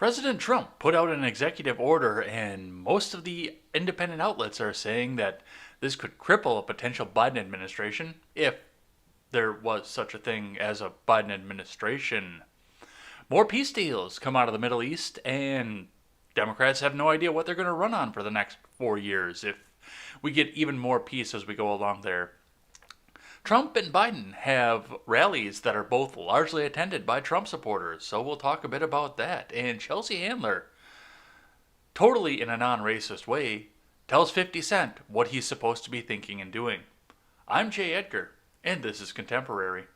President Trump put out an executive order, and most of the independent outlets are saying that this could cripple a potential Biden administration if there was such a thing as a Biden administration. More peace deals come out of the Middle East, and Democrats have no idea what they're going to run on for the next 4 years if we get even more peace as we go along there. Trump and Biden have rallies that are both largely attended by Trump supporters, so we'll talk a bit about that. And Chelsea Handler, totally in a non racist way, tells 50 Cent what he's supposed to be thinking and doing. I'm Jay Edgar, and this is Contemporary.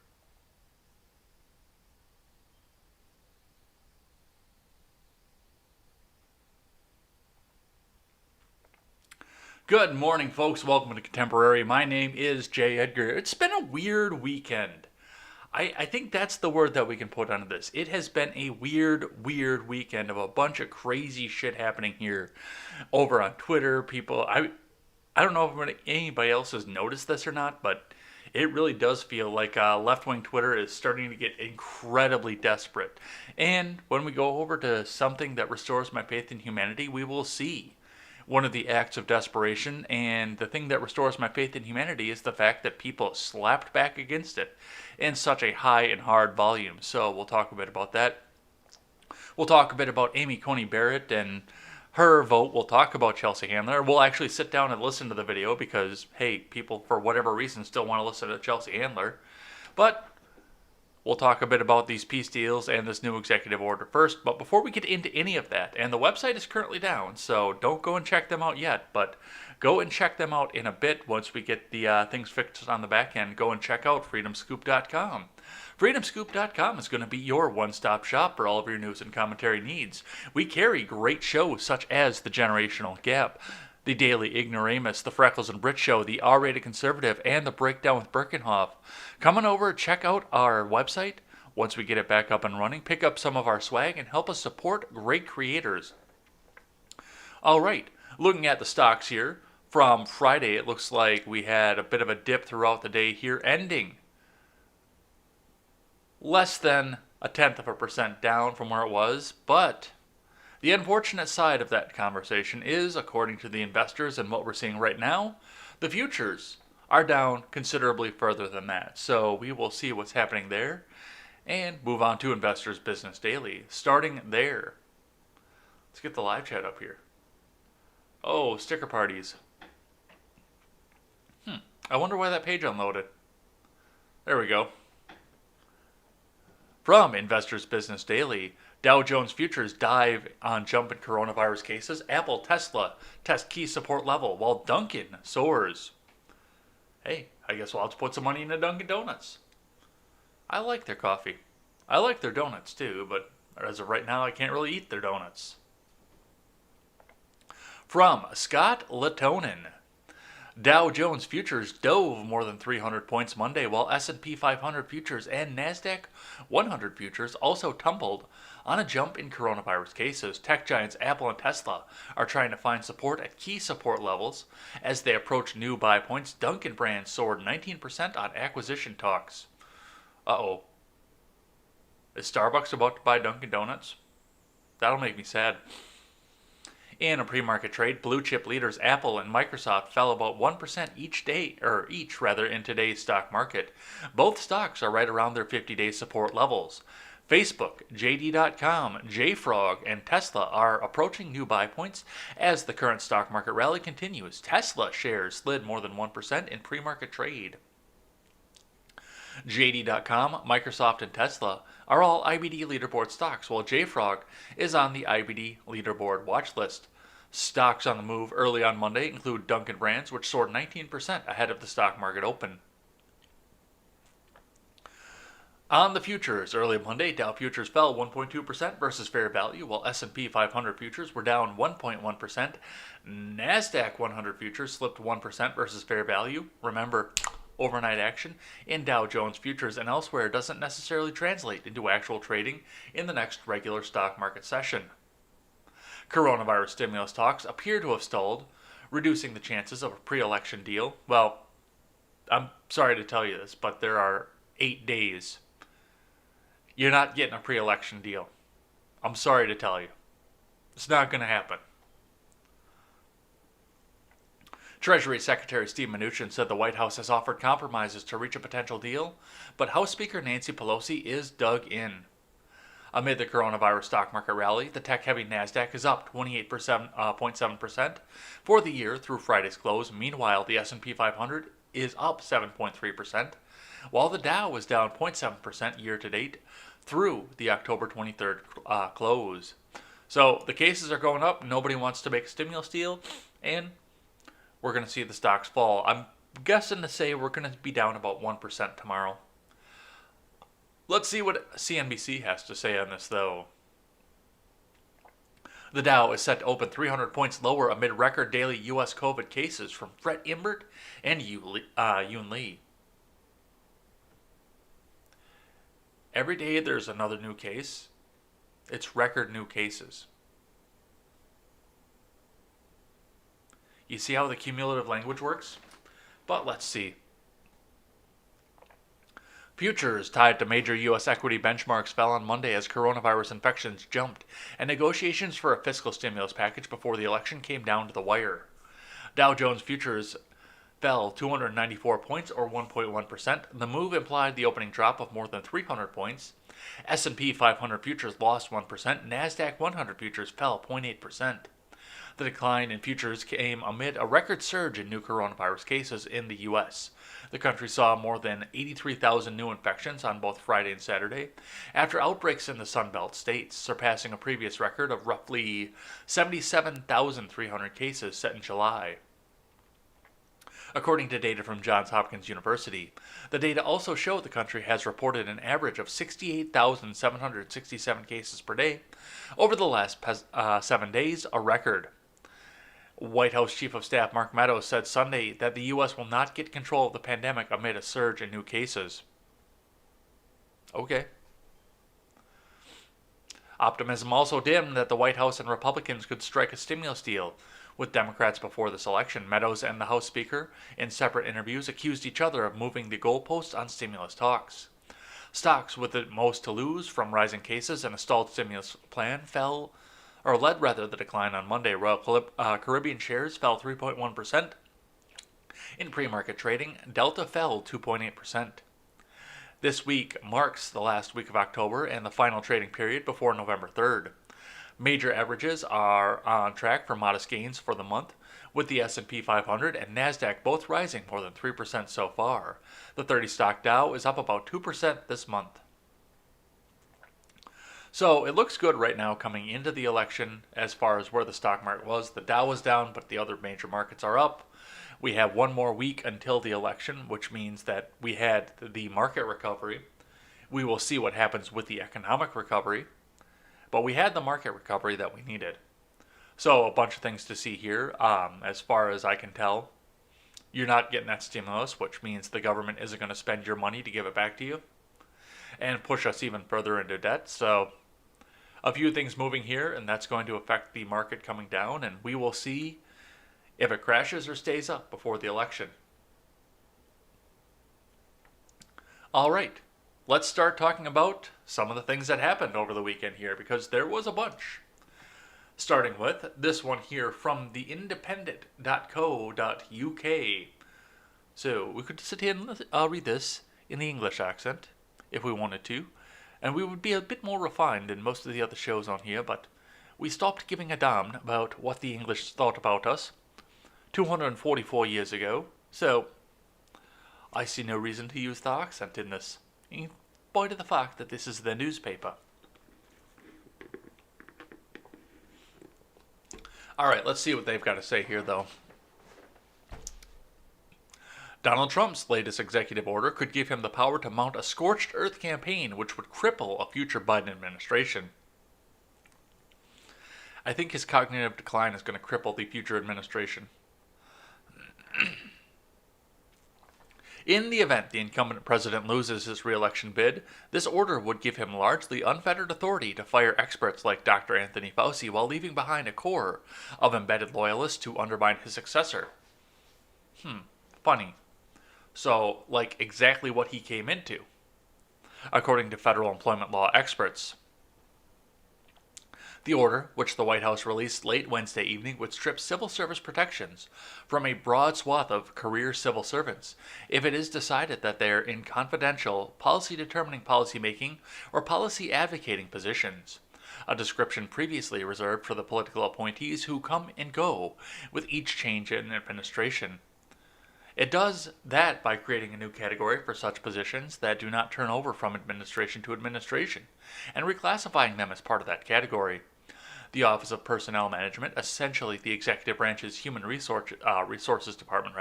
Good morning, folks. Welcome to Contemporary. My name is Jay Edgar. It's been a weird weekend. I think that's the word that we can put on this. It has been a weird weekend of a bunch of crazy shit happening here over on Twitter. I don't know if anybody else has noticed this or not, but it really does feel like left-wing Twitter is starting to get incredibly desperate. And when we go over to something that restores my faith in humanity, we will see one of the acts of desperation, and the thing that restores my faith in humanity is the fact that people slapped back against it in such a high and hard volume. So we'll talk a bit about that. We'll talk a bit about Amy Coney Barrett and her vote. We'll talk about Chelsea Handler. We'll actually sit down and listen to the video because, hey, people for whatever reason still want to listen to Chelsea Handler. But we'll talk a bit about these peace deals and this new executive order first. But before we get into any of that, and the website is currently down, so don't go and check them out yet, but go and check them out in a bit once we get the things fixed on the back end. Go and check out freedomscoop.com. Freedomscoop.com is going to be your one-stop shop for all of your news and commentary needs. We carry great shows such as The Generational Gap, The Daily Ignoramus, The Freckles and Brit Show, The R-Rated Conservative, and The Breakdown with Birkenhoff. Come on over, check out our website. Once we get it back up and running, pick up some of our swag and help us support great creators. All right, looking at the stocks here, from Friday, it looks like we had a bit of a dip throughout the day here, ending less than 0.1% down from where it was, but the unfortunate side of that conversation is, according to the investors and what we're seeing right now, the futures are down considerably further than that. So we will see what's happening there and move on to Investors Business Daily. Starting there, let's get the live chat up here. Oh, sticker parties. I wonder why that page unloaded. There we go. From Investors Business Daily, Dow Jones Futures dive on jump in coronavirus cases. Apple, Tesla test key support level, while Dunkin' soars. Hey, I guess we'll have to put some money into Dunkin' Donuts. I like their coffee. I like their donuts too, but as of right now, I can't really eat their donuts. From Scott Latonin, Dow Jones Futures dove more than 300 points Monday, while S&P 500 Futures and NASDAQ 100 Futures also tumbled on a jump in coronavirus cases. Tech giants Apple and Tesla are trying to find support at key support levels as they approach new buy points. Dunkin' brand soared 19% on acquisition talks. Uh-oh. Is Starbucks about to buy Dunkin' Donuts? That'll make me sad. In a pre-market trade, blue chip leaders Apple and Microsoft fell about 1% each in today's stock market. Both stocks are right around their 50-day support levels. Facebook, JD.com, JFrog, and Tesla are approaching new buy points as the current stock market rally continues. Tesla shares slid more than 1% in pre-market trade. JD.com, Microsoft, and Tesla are all IBD leaderboard stocks, while JFrog is on the IBD leaderboard watch list. Stocks on the move early on Monday include Dunkin' Brands, which soared 19% ahead of the stock market open. On the futures, early Monday, Dow futures fell 1.2% versus fair value, while S&P 500 futures were down 1.1%. NASDAQ 100 futures slipped 1% versus fair value. Remember, overnight action in Dow Jones futures and elsewhere doesn't necessarily translate into actual trading in the next regular stock market session. Coronavirus stimulus talks appear to have stalled, reducing the chances of a pre-election deal. Well, I'm sorry to tell you this, but there are 8 days. You're not getting a pre-election deal. I'm sorry to tell you. It's not going to happen. Treasury Secretary Steve Mnuchin said the White House has offered compromises to reach a potential deal, but House Speaker Nancy Pelosi is dug in. Amid the coronavirus stock market rally, the tech-heavy Nasdaq is up 28.7% for the year through Friday's close. Meanwhile, the S&P 500 is up 7.3%, while the Dow is down 0.7% year-to-date through the October 23rd close. So the cases are going up. Nobody wants to make a stimulus deal, and we're going to see the stocks fall. I'm guessing to say we're going to be down about 1% tomorrow. Let's see what CNBC has to say on this, though. The Dow is set to open 300 points lower amid record daily U.S. COVID cases from Fred Imbert and Yoon Lee. Every day there's another new case. It's record new cases. You see how the cumulative language works? But let's see. Futures tied to major U.S. equity benchmarks fell on Monday as coronavirus infections jumped, and negotiations for a fiscal stimulus package before the election came down to the wire. Dow Jones futures fell 294 points, or 1.1%. The move implied the opening drop of more than 300 points. S&P 500 futures lost 1%. NASDAQ 100 futures fell 0.8%. The decline in futures came amid a record surge in new coronavirus cases in the U.S. The country saw more than 83,000 new infections on both Friday and Saturday, after outbreaks in the Sunbelt states, surpassing a previous record of roughly 77,300 cases set in July. According to data from Johns Hopkins University, the data also show the country has reported an average of 68,767 cases per day over the last 7 days, a record. White House Chief of Staff Mark Meadows said Sunday that the U.S. will not get control of the pandemic amid a surge in new cases. Okay. Optimism also dimmed that the White House and Republicans could strike a stimulus deal with Democrats before this election. Meadows and the House Speaker, in separate interviews, accused each other of moving the goalposts on stimulus talks. Stocks with the most to lose from rising cases and a stalled stimulus plan led the decline on Monday. Royal Caribbean shares fell 3.1%. In pre-market trading, Delta fell 2.8%. This week marks the last week of October and the final trading period before November 3rd. Major averages are on track for modest gains for the month, with the S&P 500 and NASDAQ both rising more than 3% so far. The 30-stock Dow is up about 2% this month. So it looks good right now coming into the election as far as where the stock market was. The Dow was down, but the other major markets are up. We have one more week until the election, which means that we had the market recovery. We will see what happens with the economic recovery. But we had the market recovery that we needed. So a bunch of things to see here. As far as I can tell, you're not getting that stimulus, which means the government isn't going to spend your money to give it back to you and push us even further into debt. So a few things moving here, and that's going to affect the market coming down, and we will see if it crashes or stays up before the election. All right, let's start talking about some of the things that happened over the weekend here, because there was a bunch. Starting with this one here from theindependent.co.uk. So we could sit here and read this in the English accent if we wanted to, and we would be a bit more refined than most of the other shows on here, but we stopped giving a damn about what the English thought about us 244 years ago, so I see no reason to use the accent in this, in spite of the fact that this is the newspaper. Alright, let's see what they've got to say here, though. Donald Trump's latest executive order could give him the power to mount a scorched earth campaign which would cripple a future Biden administration. I think his cognitive decline is going to cripple the future administration. In the event the incumbent president loses his re-election bid, this order would give him largely unfettered authority to fire experts like Dr. Anthony Fauci while leaving behind a core of embedded loyalists to undermine his successor. Funny. So, like exactly what he came into, according to federal employment law experts. The order, which the White House released late Wednesday evening, would strip civil service protections from a broad swath of career civil servants if it is decided that they are in confidential, policy-determining policymaking or policy advocating positions, a description previously reserved for the political appointees who come and go with each change in administration. It does that by creating a new category for such positions that do not turn over from administration to administration, and reclassifying them as part of that category. The Office of Personnel Management, essentially the executive branch's human resources department,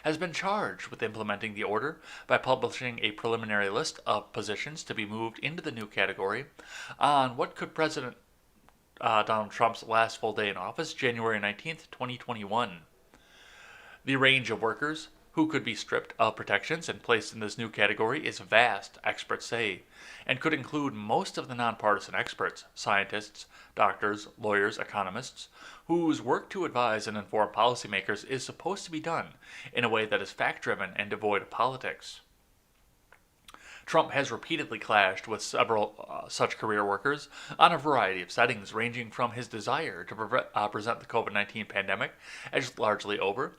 has been charged with implementing the order by publishing a preliminary list of positions to be moved into the new category on what could President Donald Trump's last full day in office, January 19th, 2021. The range of workers who could be stripped of protections and placed in this new category is vast, experts say, and could include most of the nonpartisan experts, scientists, doctors, lawyers, economists, whose work to advise and inform policymakers is supposed to be done in a way that is fact-driven and devoid of politics. Trump has repeatedly clashed with several such career workers on a variety of settings, ranging from his desire to present the COVID-19 pandemic as largely over,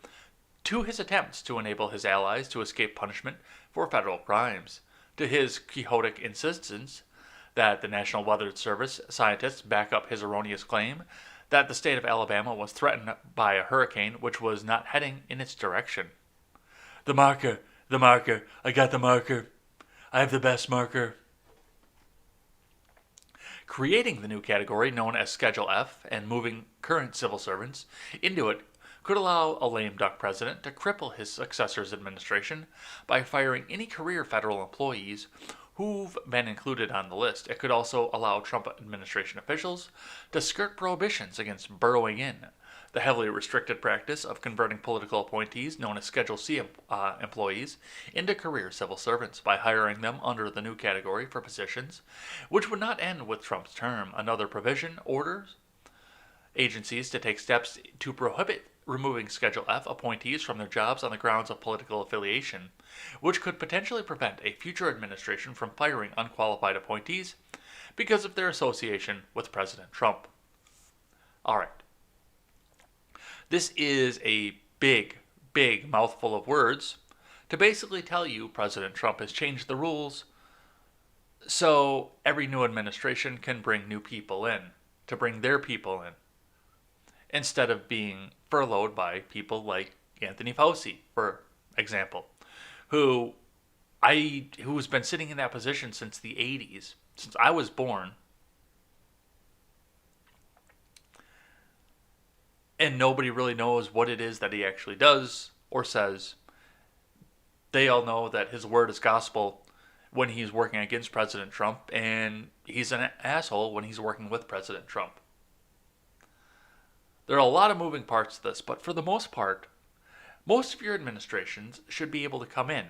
to his attempts to enable his allies to escape punishment for federal crimes, to his quixotic insistence that the National Weather Service scientists back up his erroneous claim that the state of Alabama was threatened by a hurricane which was not heading in its direction. The marker, I got the marker. I have the best marker. Creating the new category known as Schedule F and moving current civil servants into it could allow a lame duck president to cripple his successor's administration by firing any career federal employees who've been included on the list. It could also allow Trump administration officials to skirt prohibitions against burrowing in, the heavily restricted practice of converting political appointees known as Schedule C employees into career civil servants by hiring them under the new category for positions which would not end with Trump's term. Another provision orders agencies to take steps to prohibit removing Schedule F appointees from their jobs on the grounds of political affiliation, which could potentially prevent a future administration from firing unqualified appointees because of their association with President Trump. All right. This is a big mouthful of words to basically tell you President Trump has changed the rules so every new administration can bring new people in, to bring their people in, instead of being furloughed by people like Anthony Fauci, for example, who's been sitting in that position since the 80s, since I was born. And nobody really knows what it is that he actually does or says. They all know that his word is gospel when he's working against President Trump, and he's an asshole when he's working with President Trump. There are a lot of moving parts to this, but for the most part, most of your administrations should be able to come in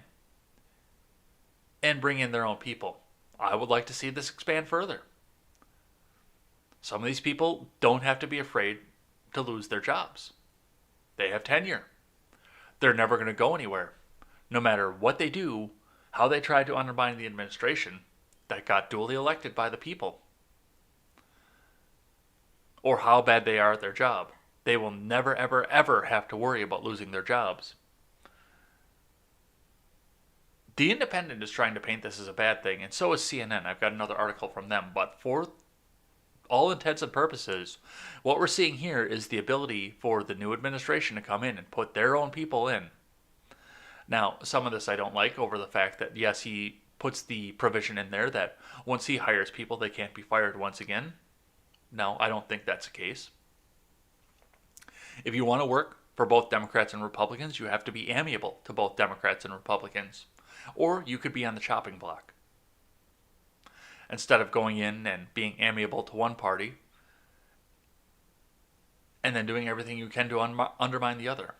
and bring in their own people. I would like to see this expand further. Some of these people don't have to be afraid to lose their jobs. They have tenure. They're never going to go anywhere. No matter what they do, how they try to undermine the administration that got duly elected by the people, or how bad they are at their job, they will never, ever, ever have to worry about losing their jobs. The Independent is trying to paint this as a bad thing, and so is CNN. I've got another article from them. But for all intents and purposes, what we're seeing here is the ability for the new administration to come in and put their own people in. Now, some of this I don't like over the fact that, yes, he puts the provision in there that once he hires people, they can't be fired once again. No, I don't think that's the case. If you want to work for both Democrats and Republicans, you have to be amiable to both Democrats and Republicans. Or you could be on the chopping block. Instead of going in and being amiable to one party and then doing everything you can to undermine the other.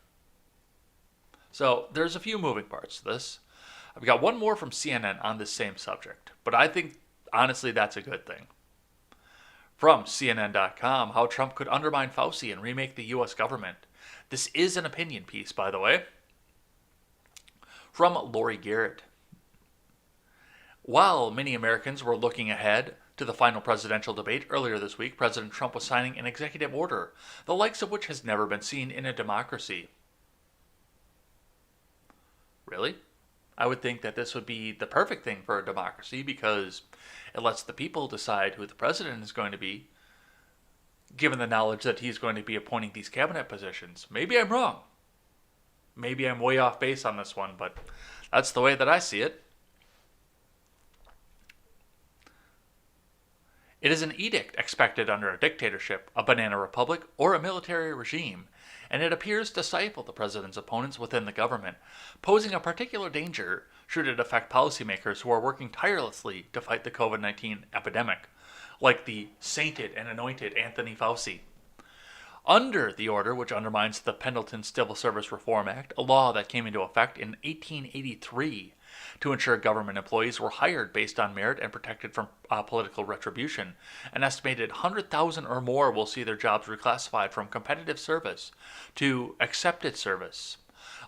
So there's a few moving parts to this. I've got one more from CNN on this same subject, but I think honestly that's a good thing. From CNN.com, how Trump could undermine Fauci and remake the U.S. government. This is an opinion piece, by the way. From Lori Garrett. While many Americans were looking ahead to the final presidential debate earlier this week, President Trump was signing an executive order, the likes of which has never been seen in a democracy. Really? I would think that this would be the perfect thing for a democracy because it lets the people decide who the president is going to be, given the knowledge that he's going to be appointing these cabinet positions. Maybe I'm wrong. Maybe I'm way off base on this one, but that's the way that I see it. It is an edict expected under a dictatorship, a banana republic, or a military regime, and it appears to stifle the president's opponents within the government, posing a particular danger should it affect policymakers who are working tirelessly to fight the COVID-19 epidemic, like the sainted and anointed Anthony Fauci. Under the order, which undermines the Pendleton Civil Service Reform Act, a law that came into effect in 1883 to ensure government employees were hired based on merit and protected from political retribution, an estimated 100,000 or more will see their jobs reclassified from competitive service to accepted service.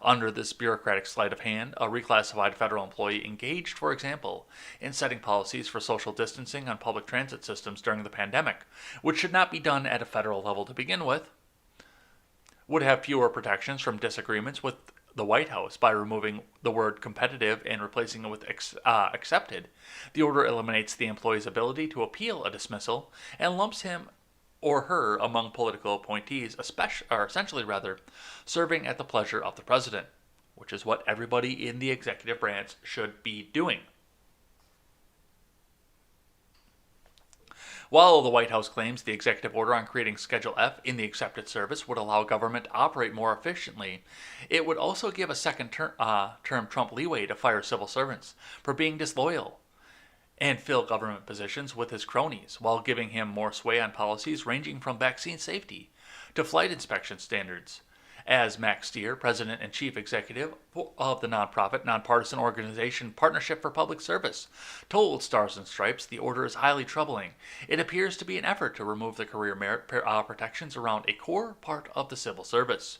Under this bureaucratic sleight of hand, a reclassified federal employee engaged, for example, in setting policies for social distancing on public transit systems during the pandemic, which should not be done at a federal level to begin with, would have fewer protections from disagreements with the White House by removing the word competitive and replacing it with accepted. The order eliminates the employee's ability to appeal a dismissal and lumps him or her among political appointees, essentially serving at the pleasure of the president, which is what everybody in the executive branch should be doing. While the White House claims the executive order on creating Schedule F in the accepted service would allow government to operate more efficiently, it would also give a second term Trump leeway to fire civil servants for being disloyal and fill government positions with his cronies, while giving him more sway on policies ranging from vaccine safety to flight inspection standards. As Max Stier, president and chief executive of the nonpartisan organization Partnership for Public Service, told Stars and Stripes the order is highly troubling. It appears to be an effort to remove the career merit protections around a core part of the civil service.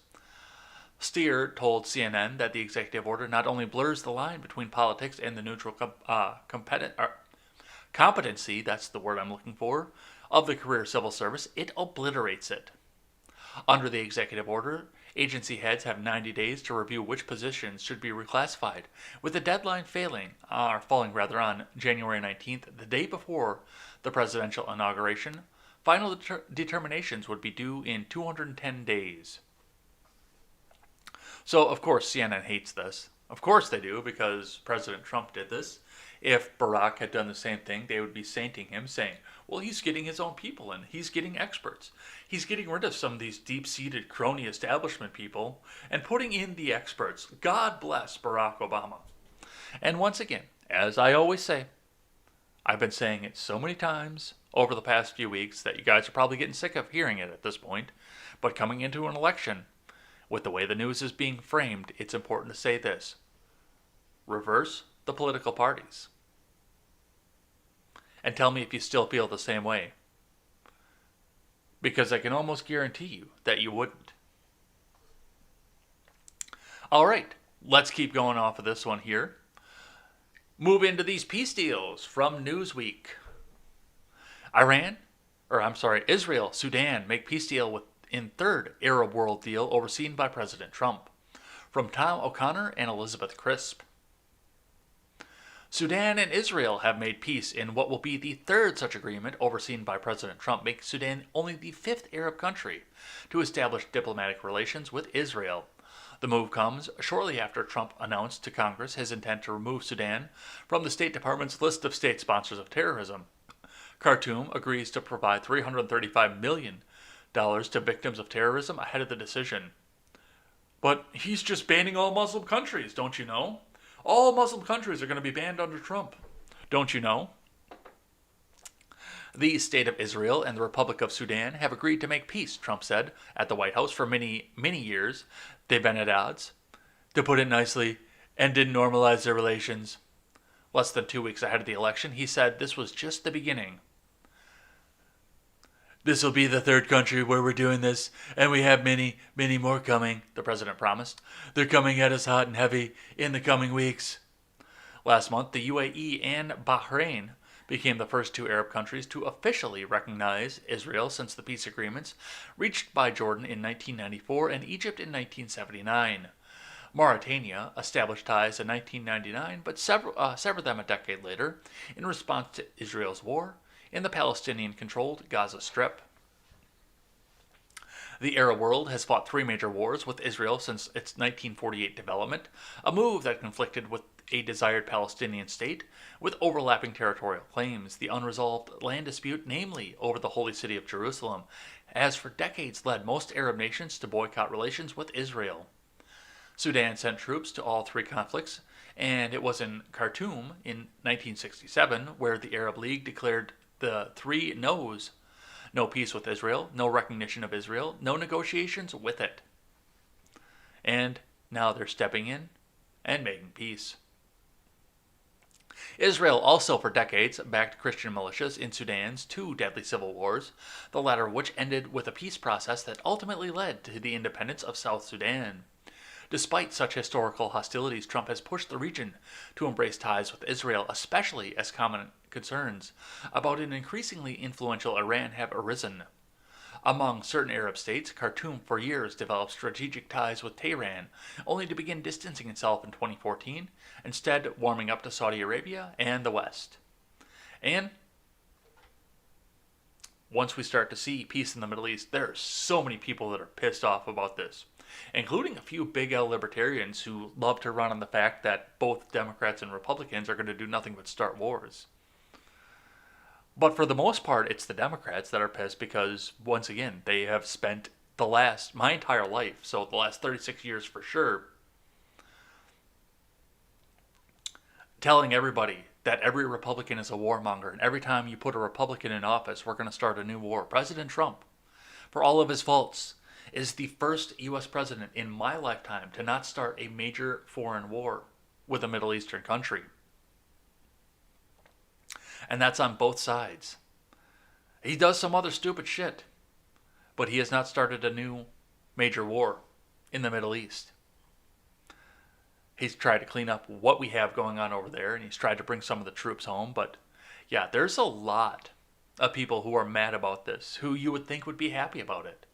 Stier told CNN that the executive order not only blurs the line between politics and the neutral competency, that's the word I'm looking for, of the career civil service, it obliterates it. Under the executive order, agency heads have 90 days to review which positions should be reclassified, with the deadline falling on January 19th, the day before the presidential inauguration. Final determinations would be due in 210 days. So, of course, CNN hates this. Of course they do, because President Trump did this. If Barack had done the same thing, they would be sainting him, saying, well, he's getting his own people in. He's getting experts. He's getting rid of some of these deep-seated crony establishment people and putting in the experts. God bless Barack Obama. And once again, as I always say, I've been saying it so many times over the past few weeks that you guys are probably getting sick of hearing it at this point, but coming into an election, with the way the news is being framed, it's important to say this. Reverse the political parties. And tell me if you still feel the same way. Because I can almost guarantee you that you wouldn't. Alright, let's keep going off of this one here. Move into these peace deals from Newsweek. Israel, Sudan make peace deal in third Arab world deal overseen by President Trump. From Tom O'Connor and Elizabeth Crisp. Sudan and Israel have made peace in what will be the third such agreement overseen by President Trump, making Sudan only the fifth Arab country to establish diplomatic relations with Israel. The move comes shortly after Trump announced to Congress his intent to remove Sudan from the State Department's list of state sponsors of terrorism. Khartoum agrees to provide $335 million to victims of terrorism ahead of the decision. But he's just banning all Muslim countries, don't you know? All Muslim countries are going to be banned under Trump. Don't you know? The State of Israel and the Republic of Sudan have agreed to make peace, Trump said at the White House. For many, many years, they've been at odds. To put it nicely, and didn't normalize their relations. Less than 2 weeks ahead of the election, he said this was just the beginning. This will be the third country where we're doing this, and we have many, many more coming, the president promised. They're coming at us hot and heavy in the coming weeks. Last month, the UAE and Bahrain became the first two Arab countries to officially recognize Israel since the peace agreements reached by Jordan in 1994 and Egypt in 1979. Mauritania established ties in 1999 but severed them a decade later in response to Israel's war in the Palestinian-controlled Gaza Strip. The Arab world has fought three major wars with Israel since its 1948 development, a move that conflicted with a desired Palestinian state with overlapping territorial claims. The unresolved land dispute, namely over the holy city of Jerusalem, has for decades led most Arab nations to boycott relations with Israel. Sudan sent troops to all three conflicts, and it was in Khartoum in 1967 where the Arab League declared the three no's: no peace with Israel, no recognition of Israel, no negotiations with it. And now they're stepping in and making peace. Israel also for decades backed Christian militias in Sudan's two deadly civil wars, the latter of which ended with a peace process that ultimately led to the independence of South Sudan. Despite such historical hostilities, Trump has pushed the region to embrace ties with Israel, especially as common concerns about an increasingly influential Iran have arisen. Among certain Arab states, Khartoum for years developed strategic ties with Tehran, only to begin distancing itself in 2014, instead warming up to Saudi Arabia and the West. And once we start to see peace in the Middle East, there are so many people that are pissed off about this, including a few big L libertarians who love to run on the fact that both Democrats and Republicans are going to do nothing but start wars. But for the most part, it's the Democrats that are pissed because, once again, they have spent my entire life, so the last 36 years for sure, telling everybody that every Republican is a warmonger, and every time you put a Republican in office, we're going to start a new war. President Trump, for all of his faults, is the first U.S. president in my lifetime to not start a major foreign war with a Middle Eastern country. And that's on both sides. He does some other stupid shit, but he has not started a new major war in the Middle East. He's tried to clean up what we have going on over there, and he's tried to bring some of the troops home. But yeah, there's a lot of people who are mad about this, who you would think would be happy about it.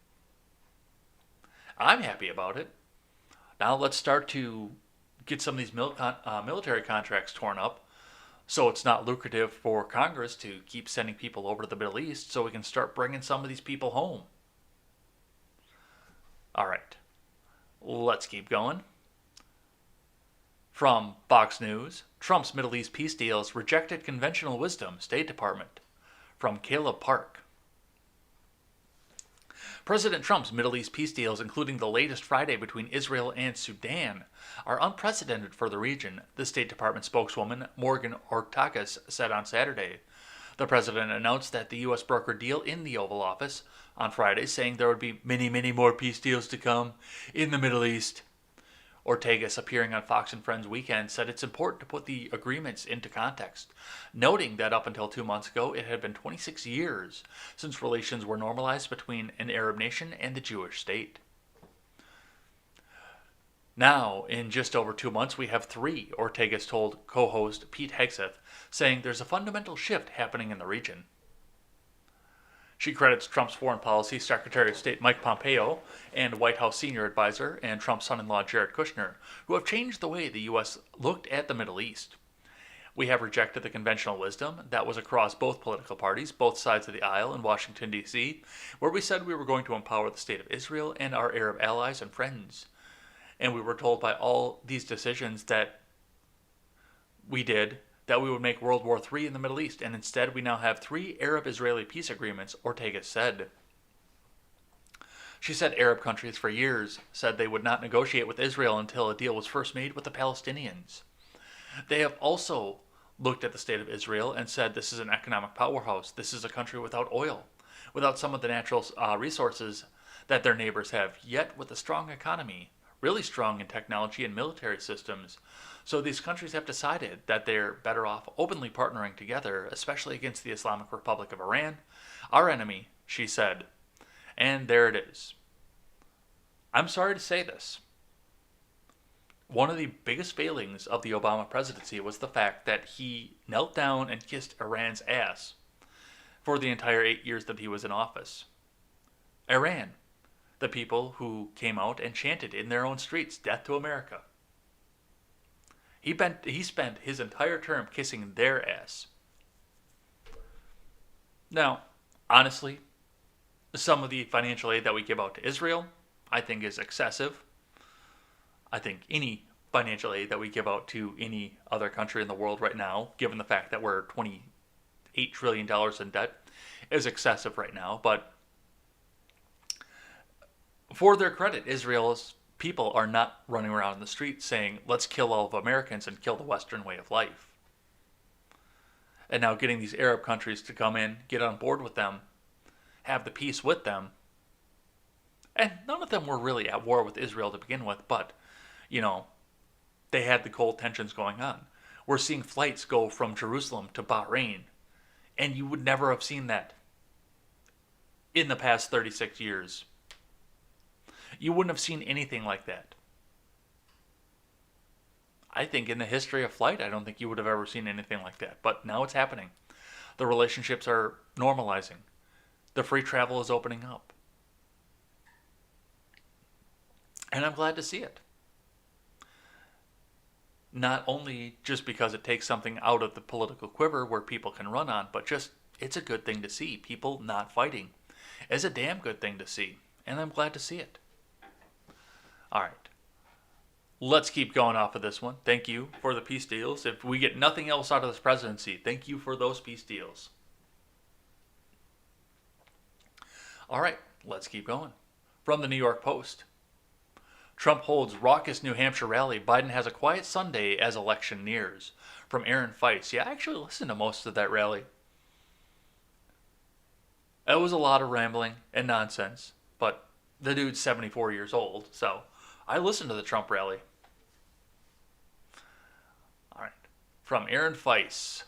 I'm happy about it. Now let's start to get some of these military contracts torn up, so it's not lucrative for Congress to keep sending people over to the Middle East, so we can start bringing some of these people home. All right, let's keep going. From Fox News, Trump's Middle East peace deals rejected conventional wisdom, State Department. From Caleb Park. President Trump's Middle East peace deals, including the latest Friday between Israel and Sudan, are unprecedented for the region, the State Department spokeswoman Morgan Ortagus said on Saturday. The president announced that the U.S. brokered deal in the Oval Office on Friday, saying there would be many, many more peace deals to come in the Middle East. Ortagus, appearing on Fox and Friends Weekend, said it's important to put the agreements into context, noting that up until 2 months ago, it had been 26 years since relations were normalized between an Arab nation and the Jewish state. Now, in just over 2 months, we have three, Ortagus told co-host Pete Hegseth, saying there's a fundamental shift happening in the region. She credits Trump's foreign policy Secretary of State Mike Pompeo and White House senior advisor and Trump's son-in-law Jared Kushner, who have changed the way the U.S. looked at the Middle East. We have rejected the conventional wisdom that was across both political parties, both sides of the aisle in Washington, D.C., where we said we were going to empower the state of Israel and our Arab allies and friends. And we were told by all these decisions that we did that we would make World War III in the Middle East, and instead we now have 3 Arab-Israeli peace agreements, Ortega said. She said Arab countries for years said they would not negotiate with Israel until a deal was first made with the Palestinians. They have also looked at the state of Israel and said this is an economic powerhouse. This is a country without oil, without some of the natural resources that their neighbors have, yet with a strong economy, really strong in technology and military systems. So these countries have decided that they're better off openly partnering together, especially against the Islamic Republic of Iran, our enemy, she said. And there it is. I'm sorry to say this. one of the biggest failings of the Obama presidency was the fact that he knelt down and kissed Iran's ass for the entire 8 years that he was in office. Iran, the people who came out and chanted in their own streets, "Death to America." He spent his entire term kissing their ass. Now, honestly, some of the financial aid that we give out to Israel, I think, is excessive. I think any financial aid that we give out to any other country in the world right now, given the fact that we're $28 trillion in debt, is excessive right now. But for their credit, Israel's people are not running around in the streets saying, let's kill all of Americans and kill the Western way of life. And now getting these Arab countries to come in, get on board with them, have the peace with them. And none of them were really at war with Israel to begin with, but, they had the cold tensions going on. We're seeing flights go from Jerusalem to Bahrain, and you would never have seen that in the past 36 years. You wouldn't have seen anything like that. I think in the history of flight, I don't think you would have ever seen anything like that. But now it's happening. The relationships are normalizing. The free travel is opening up. And I'm glad to see it. Not only just because it takes something out of the political quiver where people can run on, but just it's a good thing to see. People not fighting. It's a damn good thing to see. And I'm glad to see it. All right. Let's keep going off of this one. Thank you for the peace deals. If we get nothing else out of this presidency, thank you for those peace deals. All right, let's keep going. From the New York Post. Trump holds raucous New Hampshire rally. Biden has a quiet Sunday as election nears. From Aaron Feist. Yeah, I actually listened to most of that rally. It was a lot of rambling and nonsense, but the dude's 74 years old, so I listened to the Trump rally. All right. From Aaron Feist.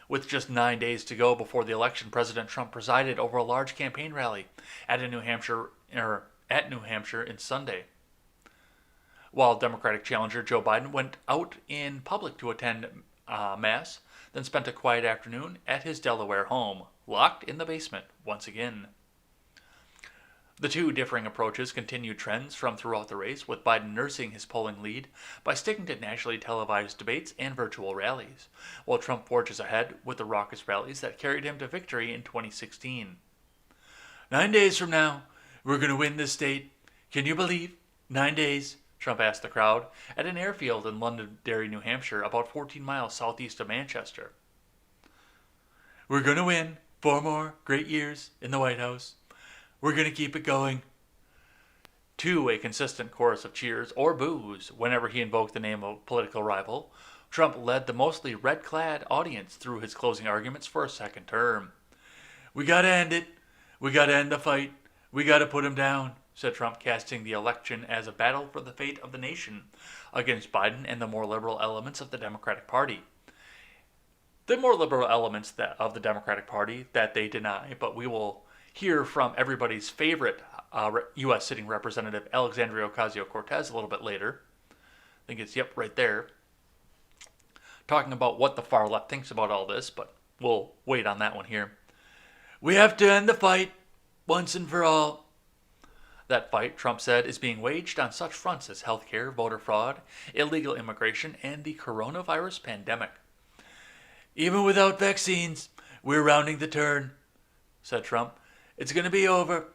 With just 9 days to go before the election, President Trump presided over a large campaign rally at New Hampshire in Sunday. While Democratic challenger Joe Biden went out in public to attend Mass, then spent a quiet afternoon at his Delaware home, locked in the basement once again. The two differing approaches continued trends from throughout the race, with Biden nursing his polling lead by sticking to nationally televised debates and virtual rallies, while Trump forges ahead with the raucous rallies that carried him to victory in 2016. 9 days from now, we're going to win this state. Can you believe? 9 days, Trump asked the crowd at an airfield in Londonderry, New Hampshire, about 14 miles southeast of Manchester. We're going to win 4 more great years in the White House. We're going to keep it going. To a consistent chorus of cheers or boos whenever he invoked the name of a political rival, Trump led the mostly red-clad audience through his closing arguments for a second term. We got to end it. We got to end the fight. We got to put him down, said Trump, casting the election as a battle for the fate of the nation against Biden and the more liberal elements of the Democratic Party. The more liberal elements of the Democratic Party that they deny, but we will hear from everybody's favorite U.S. sitting representative, Alexandria Ocasio-Cortez, a little bit later. I think it's, right there. Talking about what the far left thinks about all this, but we'll wait on that one here. We have to end the fight once and for all. That fight, Trump said, is being waged on such fronts as healthcare, voter fraud, illegal immigration, and the coronavirus pandemic. Even without vaccines, we're rounding the turn, said Trump. It's going to be over,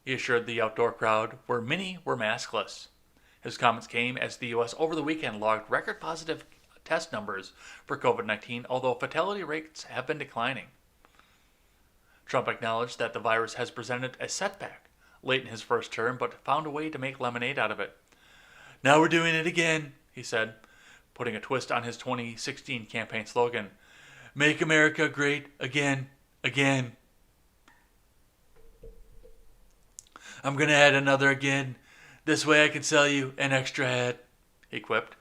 he assured the outdoor crowd, where many were maskless. His comments came as the U.S. over the weekend logged record positive test numbers for COVID-19, although fatality rates have been declining. Trump acknowledged that the virus has presented a setback late in his first term, but found a way to make lemonade out of it. Now we're doing it again, he said, putting a twist on his 2016 campaign slogan, Make America Great Again, Again. I'm going to add another again. This way I can sell you an extra hat, he quipped.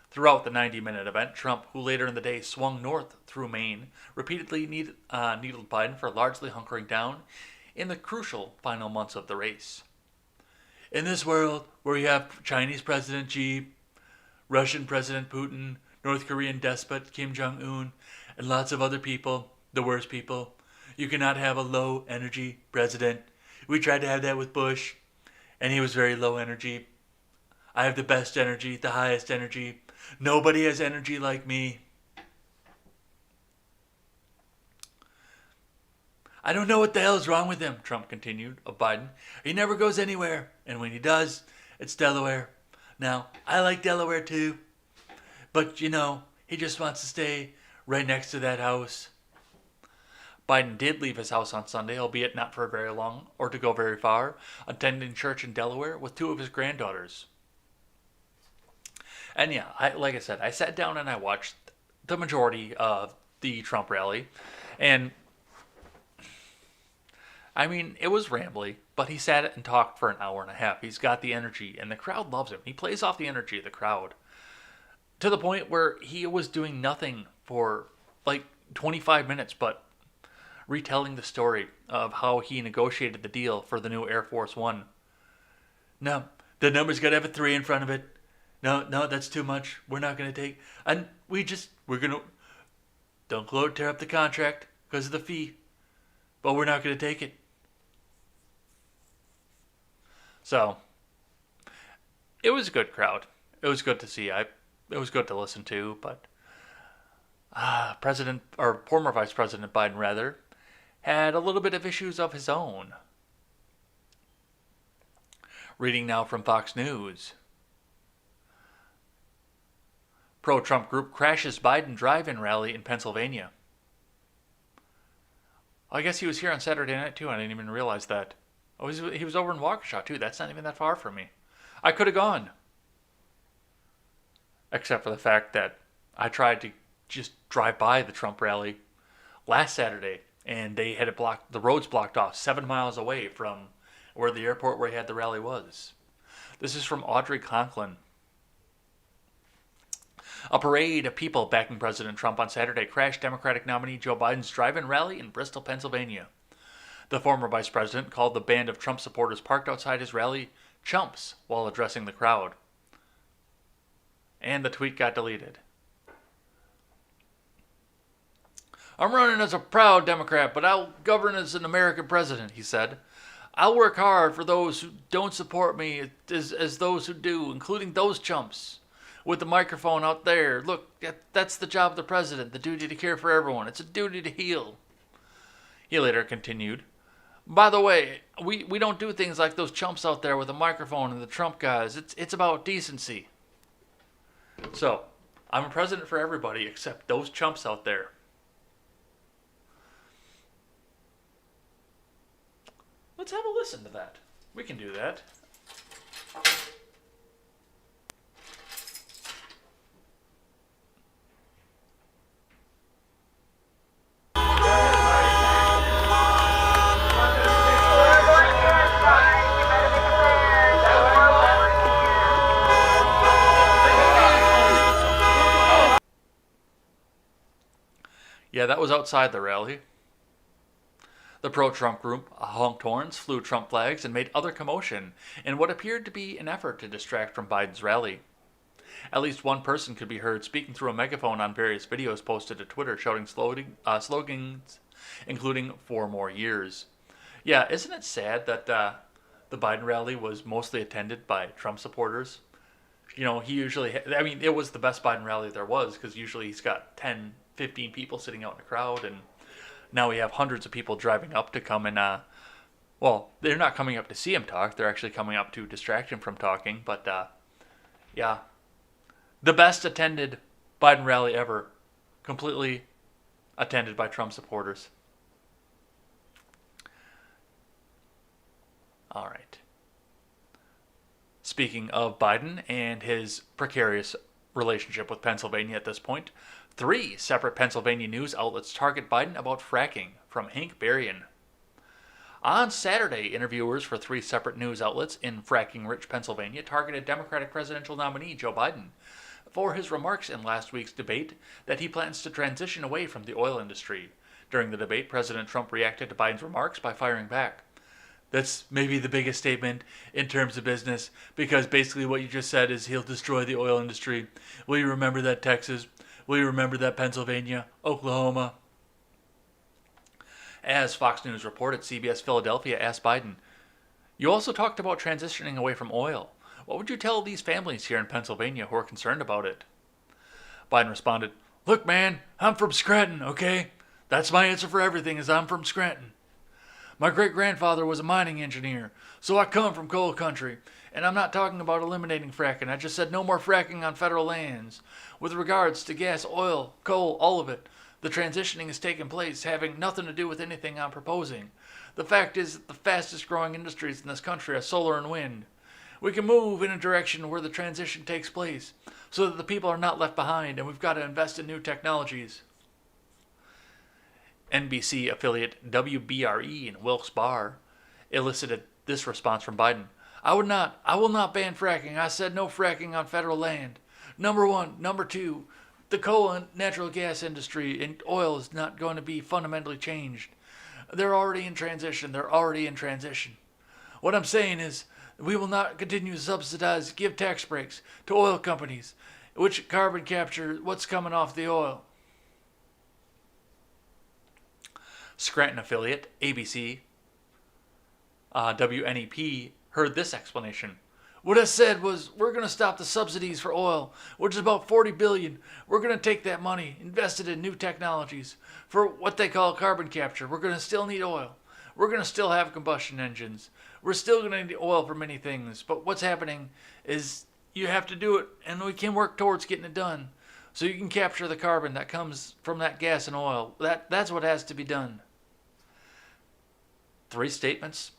Throughout the 90-minute event, Trump, who later in the day swung north through Maine, repeatedly needled Biden for largely hunkering down in the crucial final months of the race. In this world where you have Chinese President Xi Russian President Putin, North Korean despot Kim Jong-un, and lots of other people, the worst people. You cannot have a low energy president. We tried to have that with Bush, and he was very low energy. I have the best energy, the highest energy. Nobody has energy like me. I don't know what the hell is wrong with him, Trump continued of Biden. He never goes anywhere, and when he does, it's Delaware. Now, I like Delaware too, but he just wants to stay right next to that house. Biden did leave his house on Sunday, albeit not for very long or to go very far, attending church in Delaware with two of his granddaughters. And yeah, like I said, I sat down and I watched the majority of the Trump rally, and I mean, it was rambly, but he sat and talked for an hour and a half. He's got the energy, and the crowd loves him. He plays off the energy of the crowd to the point where he was doing nothing for like 25 minutes but retelling the story of how he negotiated the deal for the new Air Force One. No, the number's got to have a 3 in front of it. No, that's too much. We're not going to take... And we're going to... Don't tear up the contract because of the fee. But we're not going to take it. So, it was a good crowd. It was good to see. It was good to listen to, but former Vice President Biden, rather, had a little bit of issues of his own. Reading now from Fox News. Pro-Trump group crashes Biden drive-in rally in Pennsylvania. I guess he was here on Saturday night, too. I didn't even realize that. Oh, he was over in Waukesha, too. That's not even that far from me. I could have gone. Except for the fact that I tried to just drive by the Trump rally last Saturday, and they had the roads blocked off 7 miles away from where the airport where he had the rally was. This is from Audrey Conklin. A parade of people backing President Trump on Saturday crashed Democratic nominee Joe Biden's drive-in rally in Bristol, Pennsylvania. The former vice president called the band of Trump supporters parked outside his rally chumps while addressing the crowd. And the tweet got deleted. I'm running as a proud Democrat, but I'll govern as an American president, he said. I'll work hard for those who don't support me as those who do, including those chumps. With the microphone out there. Look, that's the job of the president, the duty to care for everyone. It's a duty to heal. He later continued, by the way, we don't do things like those chumps out there with a microphone and the Trump guys. It's about decency. So, I'm a president for everybody except those chumps out there. Let's have a listen to that. We can do that. Yeah, that was outside the rally. The pro-Trump group honked horns, flew Trump flags, and made other commotion in what appeared to be an effort to distract from Biden's rally. At least one person could be heard speaking through a megaphone on various videos posted to Twitter shouting slogans including 4 more years. Yeah, isn't it sad that the Biden rally was mostly attended by Trump supporters? He usually... it was the best Biden rally there was because usually he's got 10, 15 people sitting out in the crowd, and now we have hundreds of people driving up to come and, they're not coming up to see him talk, they're actually coming up to distract him from talking, but, yeah. The best attended Biden rally ever, completely attended by Trump supporters. All right. Speaking of Biden and his precarious relationship with Pennsylvania at this point, 3 separate Pennsylvania news outlets target Biden about fracking, from Hank Berrien. On Saturday, interviewers for 3 separate news outlets in fracking-rich Pennsylvania targeted Democratic presidential nominee Joe Biden for his remarks in last week's debate that he plans to transition away from the oil industry. During the debate, President Trump reacted to Biden's remarks by firing back. That's maybe the biggest statement in terms of business, because basically what you just said is he'll destroy the oil industry. Will you remember that, Texas? Will you remember that, Pennsylvania? Oklahoma? As Fox News reported, CBS Philadelphia asked Biden, "You also talked about transitioning away from oil. What would you tell these families here in Pennsylvania who are concerned about it?" Biden responded, "Look, man, I'm from Scranton, okay? That's my answer for everything, is I'm from Scranton. My great-grandfather was a mining engineer, so I come from coal country. And I'm not talking about eliminating fracking. I just said no more fracking on federal lands. With regards to gas, oil, coal, all of it, the transitioning is taking place, having nothing to do with anything I'm proposing. The fact is that the fastest growing industries in this country are solar and wind. We can move in a direction where the transition takes place so that the people are not left behind, and we've got to invest in new technologies." NBC affiliate WBRE in Wilkes-Barre elicited this response from Biden. I will not ban fracking. I said no fracking on federal land. Number one. Number two, the coal and natural gas industry and oil is not going to be fundamentally changed. They're already in transition. What I'm saying is we will not continue to subsidize, give tax breaks to oil companies, which carbon capture what's coming off the oil. Scranton affiliate ABC WNEP heard this explanation. What I said was we're going to stop the subsidies for oil, which is about $40 billion. We're going to take that money, invest it in new technologies for what they call carbon capture. We're going to still need oil. We're going to still have combustion engines. We're still going to need oil for many things. But what's happening is you have to do it, and we can work towards getting it done. So you can capture the carbon that comes from that gas and oil. That's what has to be done. 3 statements.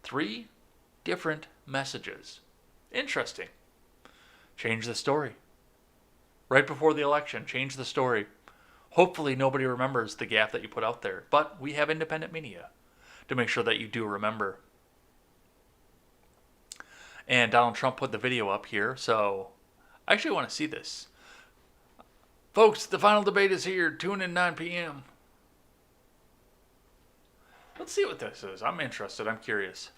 3 different messages. Interesting. Change the story. Right before the election, change the story. Hopefully nobody remembers the gaffe that you put out there, but we have independent media to make sure that you do remember. And Donald Trump put the video up here, so I actually want to see this. Folks, the final debate is here. Tune in 9 p.m. Let's see what this is. I'm interested. I'm curious.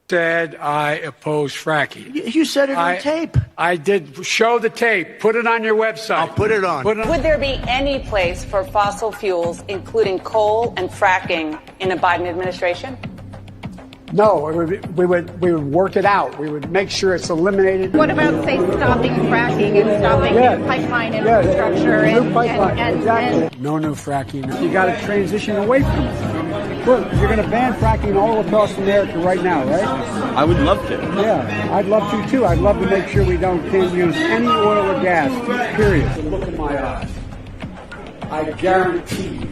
Said I oppose fracking. You said it on tape. I did show the tape. Put it on your website. I'll put it on. Would there be any place for fossil fuels, including coal and fracking, in a Biden administration? No, we would work it out. We would make sure it's eliminated. What about, say, stopping fracking and stopping new pipeline infrastructure? New pipeline, exactly. No new fracking. You got to transition away from it. Look, you're going to ban fracking all across America right now, right? I would love to. Yeah, I'd love to too. I'd love to make sure we can't use any oil or gas, period. Look in my eyes. I guarantee you,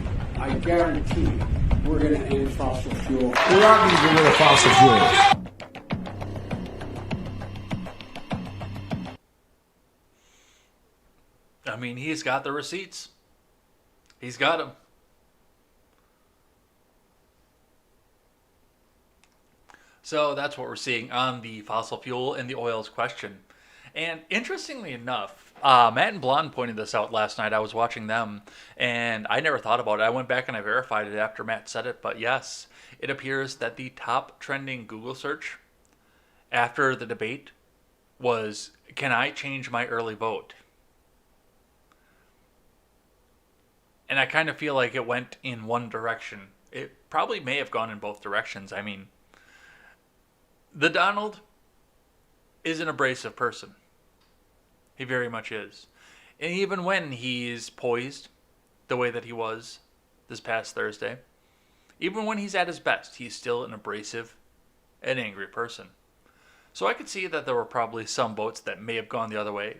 we're going to end fossil fuel. We aren't going to get rid of fossil fuels. I mean, he's got the receipts. He's got them. So that's what we're seeing on the fossil fuel and the oils question. And interestingly enough, Matt and Blonde pointed this out last night. I was watching them, and I never thought about it. I went back and I verified it after Matt said it. But yes, it appears that the top trending Google search after the debate was, "Can I change my early vote?" And I kind of feel like it went in one direction. It probably may have gone in both directions. I mean, the Donald is an abrasive person. He very much is. And even when he's poised the way that he was this past Thursday, even when he's at his best, he's still an abrasive and angry person. So I could see that there were probably some votes that may have gone the other way.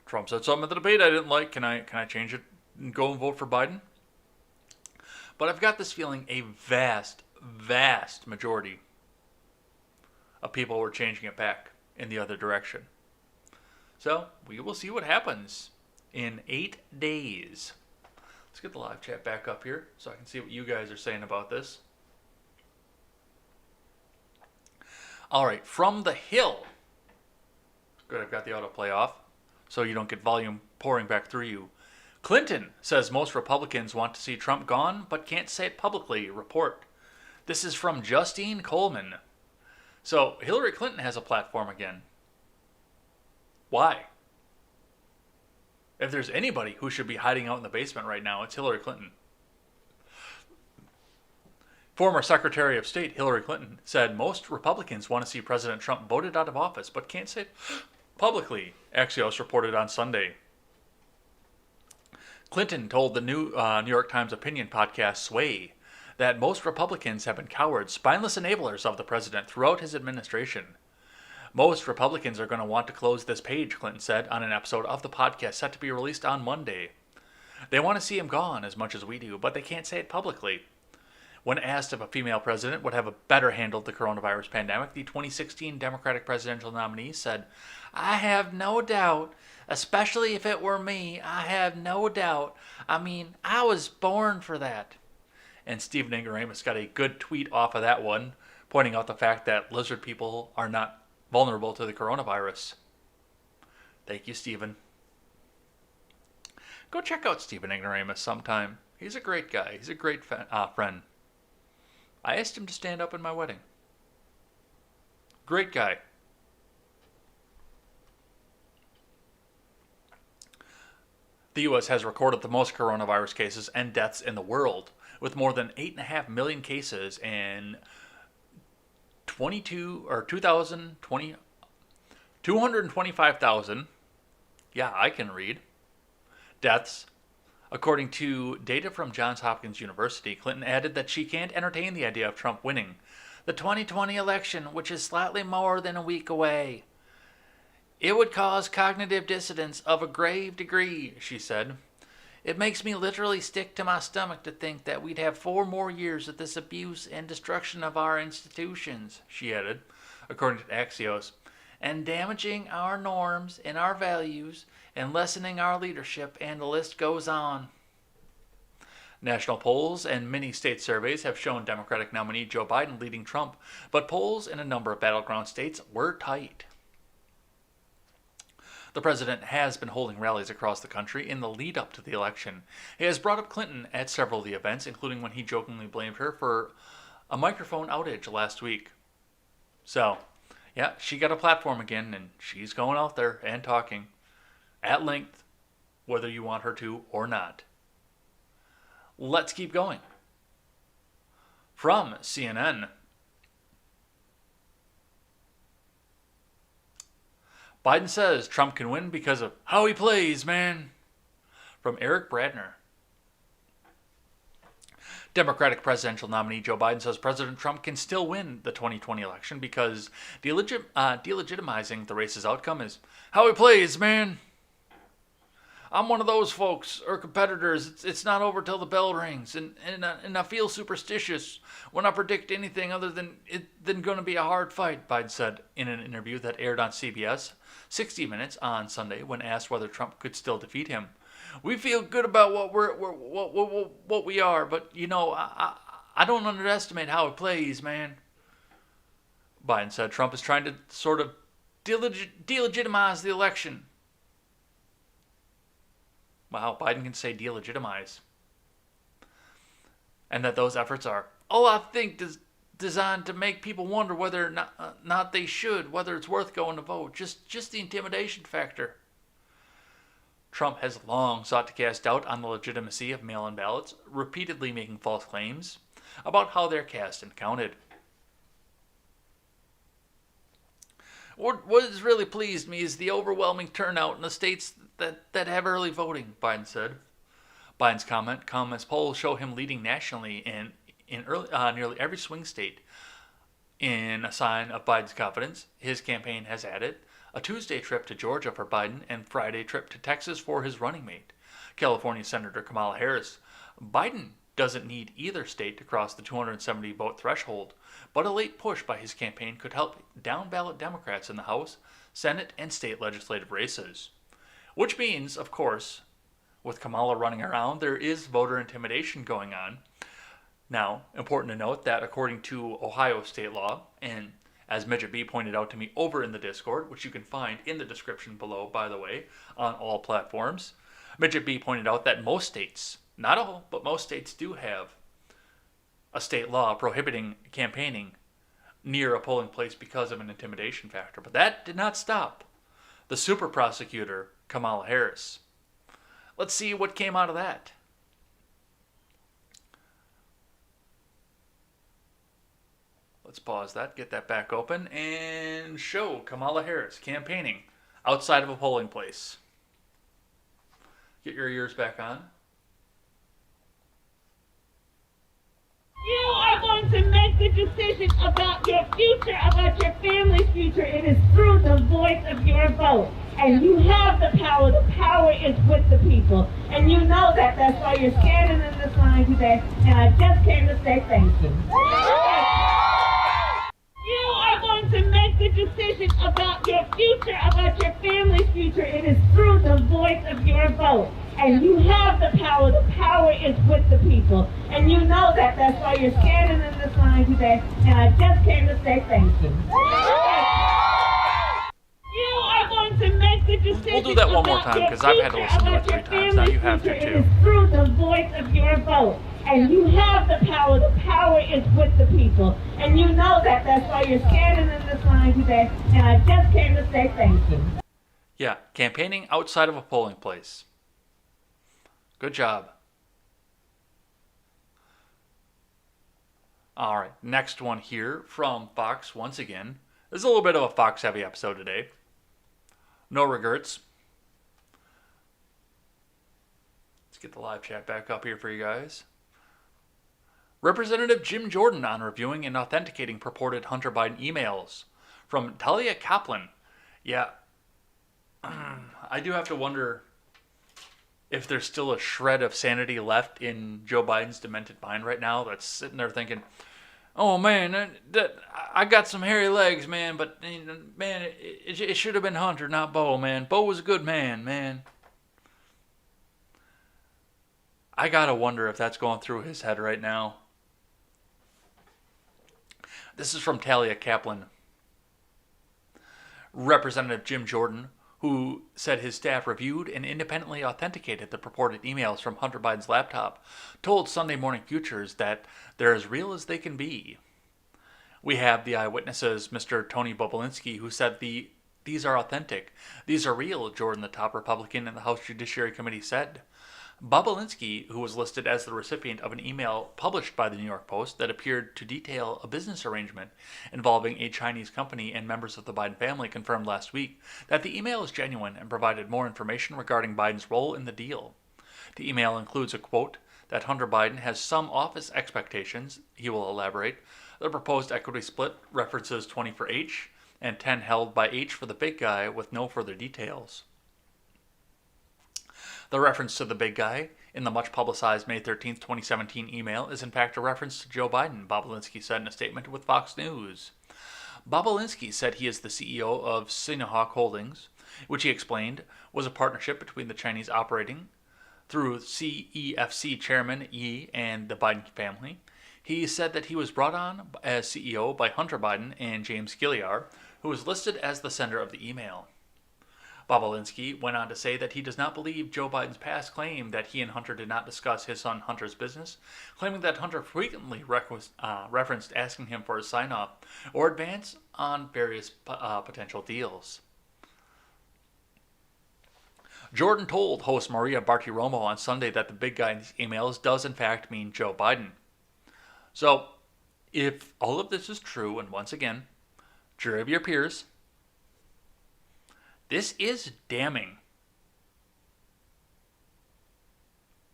Trump said something at the debate I didn't like. Can I change it and go and vote for Biden? But I've got this feeling a vast, vast majority of people were changing it back in the other direction. So we will see what happens in 8 days. Let's get the live chat back up here so I can see what you guys are saying about this. All right, from the Hill. Good, I've got the autoplay off so you don't get volume pouring back through you. Clinton says most Republicans want to see Trump gone, but can't say it publicly. Report. This is from Justine Coleman. So Hillary Clinton has a platform again. Why? If there's anybody who should be hiding out in the basement right now, it's Hillary Clinton. Former Secretary of State Hillary Clinton said most Republicans want to see President Trump voted out of office, but can't say it publicly, Axios reported on Sunday. Clinton told the New York Times opinion podcast Sway that most Republicans have been cowards, spineless enablers of the president throughout his administration. Most Republicans are going to want to close this page, Clinton said on an episode of the podcast set to be released on Monday. They want to see him gone as much as we do, but they can't say it publicly. When asked if a female president would have better handled the coronavirus pandemic, the 2016 Democratic presidential nominee said, "I have no doubt, especially if it were me, I have no doubt. I mean, I was born for that." And Stephen Ignoramus got a good tweet off of that one, pointing out the fact that lizard people are not vulnerable to the coronavirus. Thank you, Stephen. Go check out Stephen Ignoramus sometime. He's a great guy. He's a great friend. I asked him to stand up in my wedding. Great guy. The U.S. has recorded the most coronavirus cases and deaths in the world, with more than 8.5 million cases and 225,000, yeah, I can read, deaths. According to data from Johns Hopkins University, Clinton added that she can't entertain the idea of Trump winning the 2020 election, which is slightly more than a week away. It would cause cognitive dissonance of a grave degree, she said. It makes me literally sick to my stomach to think that we'd have 4 more years of this abuse and destruction of our institutions, she added, according to Axios, and damaging our norms and our values and lessening our leadership, and the list goes on. National polls and many state surveys have shown Democratic nominee Joe Biden leading Trump, but polls in a number of battleground states were tight. The president has been holding rallies across the country in the lead up to the election. He has brought up Clinton at several of the events, including when he jokingly blamed her for a microphone outage last week. So, yeah, she got a platform again, and she's going out there and talking at length, whether you want her to or not. Let's keep going. From CNN, Biden says Trump can win because of how he plays, man. From Eric Bradner. Democratic presidential nominee Joe Biden says President Trump can still win the 2020 election because delegitimizing the race's outcome is how he plays, man. I'm one of those folks, or competitors. It's not over till the bell rings, and I feel superstitious when I predict anything other than going to be a hard fight, Biden said in an interview that aired on CBS 60 Minutes on Sunday when asked whether Trump could still defeat him. We feel good about what we are, but you know, I don't underestimate how it plays, man. Biden said Trump is trying to sort of delegitimize the election. Wow, Biden can say delegitimize. And that those efforts are, I think, designed to make people wonder whether or not they should, whether it's worth going to vote. Just the intimidation factor. Trump has long sought to cast doubt on the legitimacy of mail-in ballots, repeatedly making false claims about how they're cast and counted. What has really pleased me is the overwhelming turnout in the states that have early voting, Biden said. Biden's comment comes as polls show him leading nationally in nearly every swing state. In a sign of Biden's confidence, his campaign has added a Tuesday trip to Georgia for Biden and Friday trip to Texas for his running mate, California Senator Kamala Harris. Biden doesn't need either state to cross the 270 vote threshold, but a late push by his campaign could help down-ballot Democrats in the House, Senate, and state legislative races. Which means, of course, with Kamala running around, there is voter intimidation going on. Now, important to note that according to Ohio state law, and as Midget B pointed out to me over in the Discord, which you can find in the description below, by the way, on all platforms, Midget B pointed out that most states, not all, but most states do have a state law prohibiting campaigning near a polling place because of an intimidation factor. But that did not stop the super prosecutor, Kamala Harris. Let's see what came out of that. Let's pause that, get that back open, and show Kamala Harris campaigning outside of a polling place. Get your ears back on. You are going to make the decision about your future, about your family's future. It is through the voice of your vote. And you have the power. The power is with the people. And you know that. That's why you're standing in this line today. And I just came to say thank you. You are going to make the decision about your future, about your family's future. It is through the voice of your vote. And you have the power. The power is with the people. And you know that. That's why you're standing in this line today. And I just came to say thank you. You are going to make the decision. We'll do that one more time because I've had to listen to it 3 times. Now you have to It too. is through the voice of your vote. And you have the power. The power is with the people. And you know that. That's why you're standing in this line today. And I just came to say thank you. Yeah, campaigning outside of a polling place. Good job. All right, next one here from Fox once again. This is a little bit of a Fox-heavy episode today. No regrets. Let's get the live chat back up here for you guys. Representative Jim Jordan on reviewing and authenticating purported Hunter Biden emails from Talia Kaplan. Yeah, I do have to wonder if there's still a shred of sanity left in Joe Biden's demented mind right now that's sitting there thinking, oh man, I got some hairy legs, man, but man, it should have been Hunter, not Bo, man. Bo was a good man. I gotta wonder if that's going through his head right now. This is from Talia Kaplan. Representative Jim Jordan, who said his staff reviewed and independently authenticated the purported emails from Hunter Biden's laptop, told Sunday Morning Futures that they're as real as they can be. We have the eyewitnesses, Mr. Tony Bobulinski, who said these are authentic. These are real, Jordan, the top Republican in the House Judiciary Committee, said. Bobulinski, who was listed as the recipient of an email published by the New York Post that appeared to detail a business arrangement involving a Chinese company and members of the Biden family, confirmed last week that the email is genuine and provided more information regarding Biden's role in the deal. The email includes a quote that Hunter Biden has some office expectations. He will elaborate. The proposed equity split references 20 for H and 10 held by H for the big guy, with no further details. The reference to the big guy in the much-publicized May 13, 2017 email is in fact a reference to Joe Biden, Bobulinski said in a statement with Fox News. Bobulinski said he is the CEO of Sinohawk Holdings, which he explained was a partnership between the Chinese operating through CEFC chairman Yi and the Biden family. He said that he was brought on as CEO by Hunter Biden and James Gilliar, who was listed as the sender of the email. Bobulinski went on to say that he does not believe Joe Biden's past claim that he and Hunter did not discuss his son Hunter's business, claiming that Hunter frequently referenced asking him for a sign-off or advance on various potential deals. Jordan told host Maria Bartiromo on Sunday that the big guy in these emails does in fact mean Joe Biden. So, if all of this is true, and once again, jury of your peers, this is damning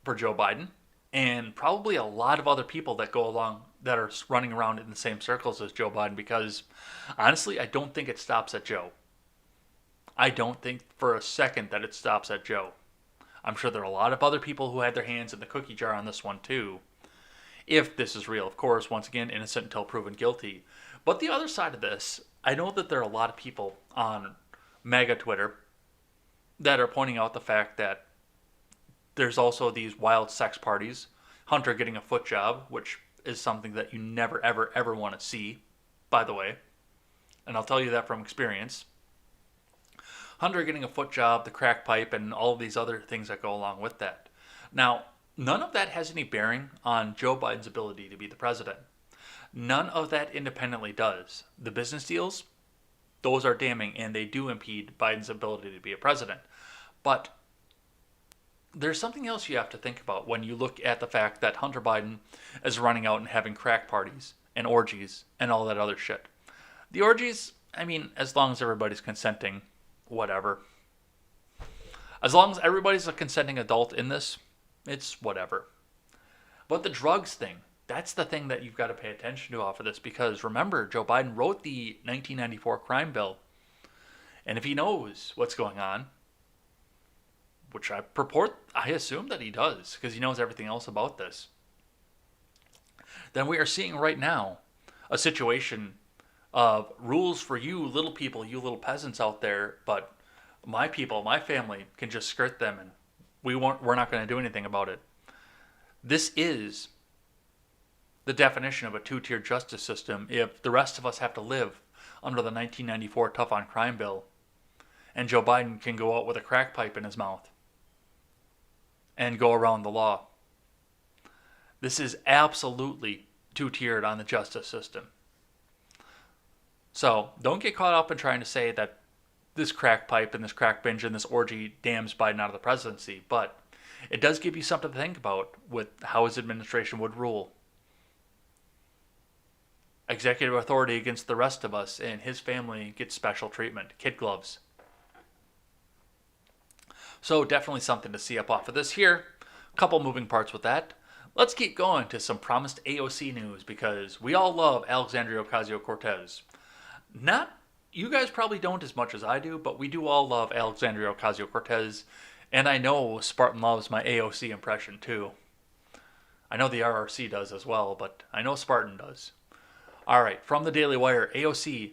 for Joe Biden and probably a lot of other people that go along that are running around in the same circles as Joe Biden, because honestly, I don't think it stops at Joe. I don't think for a second that it stops at Joe. I'm sure there are a lot of other people who had their hands in the cookie jar on this one too. If this is real, of course, once again, innocent until proven guilty. But the other side of this, I know that there are a lot of people on MAGA Twitter that are pointing out the fact that there's also these wild sex parties, Hunter getting a foot job, which is something that you never, ever, ever want to see, by the way. And I'll tell you that from experience. Hunter getting a foot job, the crack pipe, and all of these other things that go along with that. Now, none of that has any bearing on Joe Biden's ability to be the president. None of that independently does. The business deals, those are damning, and they do impede Biden's ability to be a president. But there's something else you have to think about when you look at the fact that Hunter Biden is running out and having crack parties and orgies and all that other shit. The orgies, I mean, as long as everybody's consenting, whatever. As long as everybody's a consenting adult in this, it's whatever. But the drugs thing, that's the thing that you've got to pay attention to off of this, because remember, Joe Biden wrote the 1994 crime bill. And if he knows what's going on, which I assume that he does, because he knows everything else about this, then we are seeing right now a situation of rules for you little people, you little peasants out there, but my people, my family can just skirt them, and we're not going to do anything about it. This is the definition of a two-tiered justice system if the rest of us have to live under the 1994 tough on crime bill, and Joe Biden can go out with a crack pipe in his mouth and go around the law. This is absolutely two-tiered on the justice system. So don't get caught up in trying to say that this crack pipe and this crack binge and this orgy damns Biden out of the presidency, but it does give you something to think about with how his administration would rule. Executive authority against the rest of us, and his family gets special treatment, kid gloves. So definitely something to see up off of this here. A couple moving parts with that. Let's keep going to some promised AOC news, because we all love Alexandria Ocasio-Cortez. You guys probably don't as much as I do, but we do all love Alexandria Ocasio-Cortez, and I know Spartan loves my AOC impression too. I know the RRC does as well, but I know Spartan does. Alright, from the Daily Wire, AOC,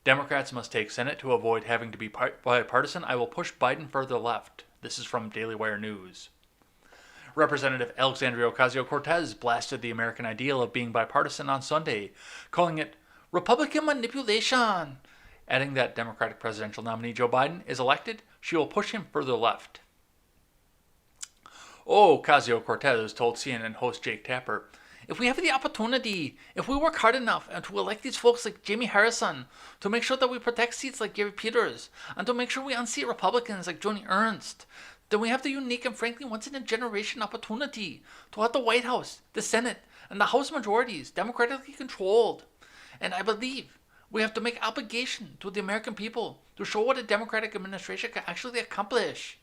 Democrats must take Senate to avoid having to be bipartisan. I will push Biden further left. This is from Daily Wire News. Representative Alexandria Ocasio-Cortez blasted the American ideal of being bipartisan on Sunday, calling it Republican manipulation, adding that Democratic presidential nominee Joe Biden is elected, she will push him further left. Ocasio-Cortez told CNN host Jake Tapper, if we have the opportunity, if we work hard enough and to elect these folks like Jamie Harrison, to make sure that we protect seats like Gary Peters, and to make sure we unseat Republicans like Joni Ernst, then we have the unique and frankly once-in-a-generation opportunity to have the White House, the Senate, and the House majorities democratically controlled. And I believe we have to make obligation to the American people to show what a democratic administration can actually accomplish,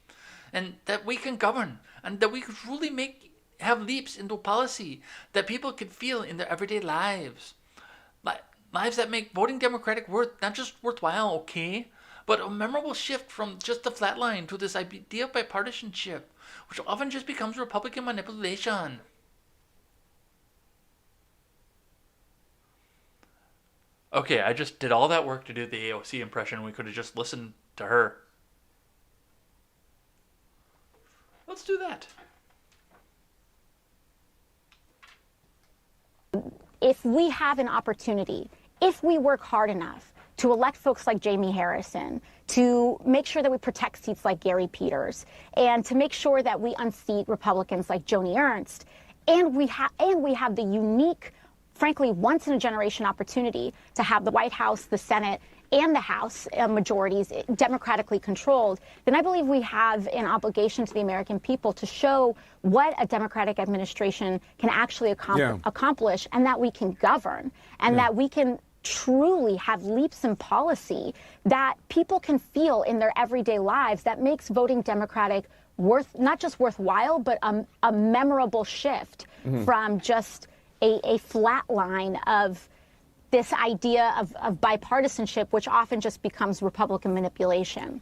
and that we can govern, and that we can truly have leaps into policy that people can feel in their everyday lives. Lives that make voting Democratic not just worthwhile, okay, but a memorable shift from just the flat line to this idea of bipartisanship, which often just becomes Republican manipulation. Okay, I just did all that work to do the AOC impression. We could have just listened to her. Let's do that. If we have an opportunity, if we work hard enough to elect folks like Jamie Harrison, to make sure that we protect seats like Gary Peters, and to make sure that we unseat Republicans like Joni Ernst, and we have the unique, frankly, once-in-a-generation opportunity to have the White House, the Senate, and the House majorities democratically controlled, then I believe we have an obligation to the American people to show what a Democratic administration can actually accomplish, and that we can govern, and that we can truly have leaps in policy that people can feel in their everyday lives that makes voting Democratic not just worthwhile, but a memorable shift from just a flat line of this idea of bipartisanship, which often just becomes Republican manipulation.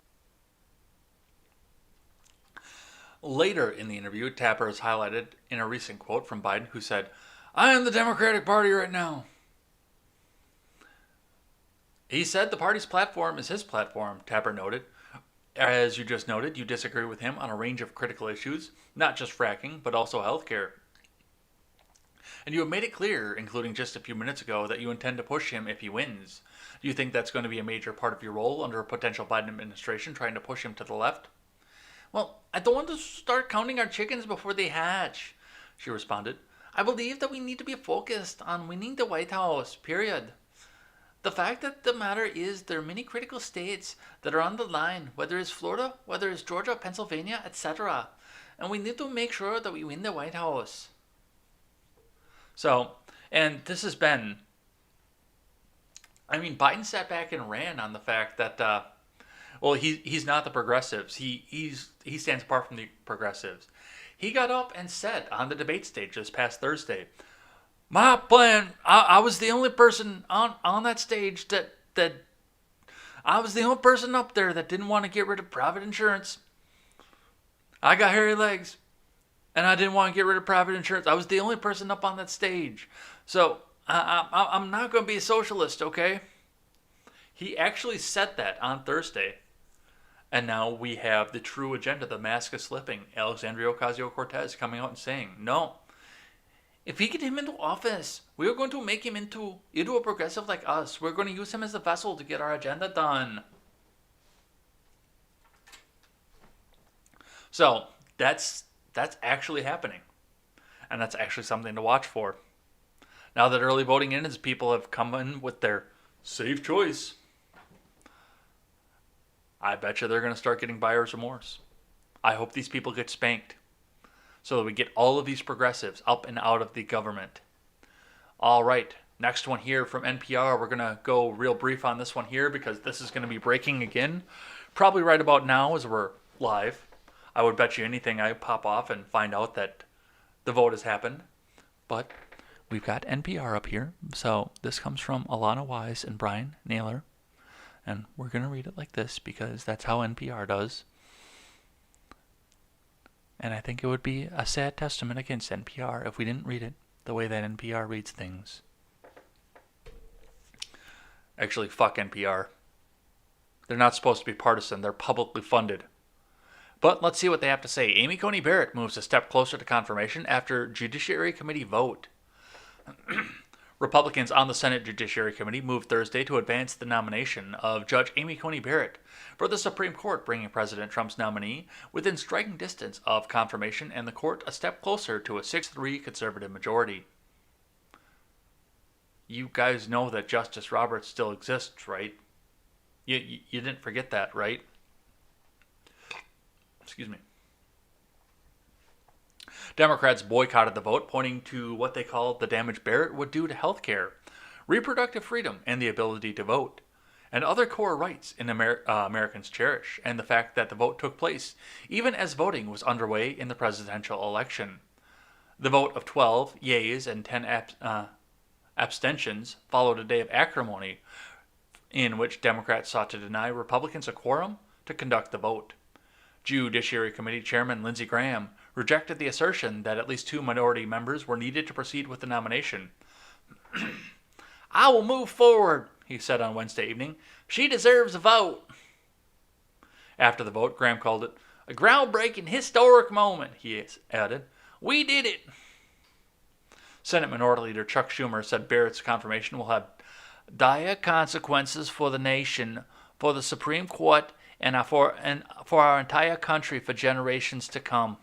Later in the interview, Tapper is highlighted in a recent quote from Biden, who said, "I am the Democratic Party right now." He said the party's platform is his platform, Tapper noted. As you just noted, you disagree with him on a range of critical issues, not just fracking, but also healthcare. And you have made it clear, including just a few minutes ago, that you intend to push him if he wins. Do you think that's going to be a major part of your role under a potential Biden administration, trying to push him to the left? Well, I don't want to start counting our chickens before they hatch, she responded. I believe that we need to be focused on winning the White House, period. The fact that the matter is there are many critical states that are on the line, whether it's Florida, whether it's Georgia, Pennsylvania, etc. And we need to make sure that we win the White House. So, and this has been, Biden sat back and ran on the fact that, he's not the progressives. He stands apart from the progressives. He got up and said on the debate stage this past Thursday, my plan, I was the only person on that stage that I was the only person up there that didn't want to get rid of private insurance. I got hairy legs, and I didn't want to get rid of private insurance. I was the only person up on that stage. So I'm not going to be a socialist, okay? He actually said that on Thursday. And now we have the true agenda. The mask is slipping. Alexandria Ocasio-Cortez coming out and saying, no. If we get him into office, we are going to make him into a progressive like us. We're going to use him as a vessel to get our agenda done. So that's actually happening. And that's actually something to watch for. Now that early voting ends, people have come in with their safe choice. I bet you they're going to start getting buyer's remorse. I hope these people get spanked so that we get all of these progressives up and out of the government. All right, next one here from NPR. We're going to go real brief on this one here because this is going to be breaking again. Probably right about now as we're live. I would bet you anything I pop off and find out that the vote has happened. But we've got NPR up here. So this comes from Alana Wise and Brian Naylor. And we're going to read it like this because that's how NPR does. And I think it would be a sad testament against NPR if we didn't read it the way that NPR reads things. Actually, fuck NPR. They're not supposed to be partisan. They're publicly funded. But let's see what they have to say. Amy Coney Barrett moves a step closer to confirmation after Judiciary Committee vote. Republicans on the Senate Judiciary Committee moved Thursday to advance the nomination of Judge Amy Coney Barrett for the Supreme Court, bringing President Trump's nominee within striking distance of confirmation and the court a step closer to a 6-3 conservative majority. You guys know that Justice Roberts still exists, right? You didn't forget that, right? Excuse me. Democrats boycotted the vote, pointing to what they called the damage Barrett would do to health care, reproductive freedom, and the ability to vote, and other core rights Americans cherish, and the fact that the vote took place even as voting was underway in the presidential election. The vote of 12 yeas and 10 abstentions followed a day of acrimony in which Democrats sought to deny Republicans a quorum to conduct the vote. Judiciary Committee Chairman Lindsey Graham rejected the assertion that at least 2 minority members were needed to proceed with the nomination. I will move forward, he said on Wednesday evening. She deserves a vote. After the vote, Graham called it a groundbreaking, historic moment, he added. We did it. Senate Minority Leader Chuck Schumer said Barrett's confirmation will have dire consequences for the nation, for the Supreme Court, and for our entire country for generations to come.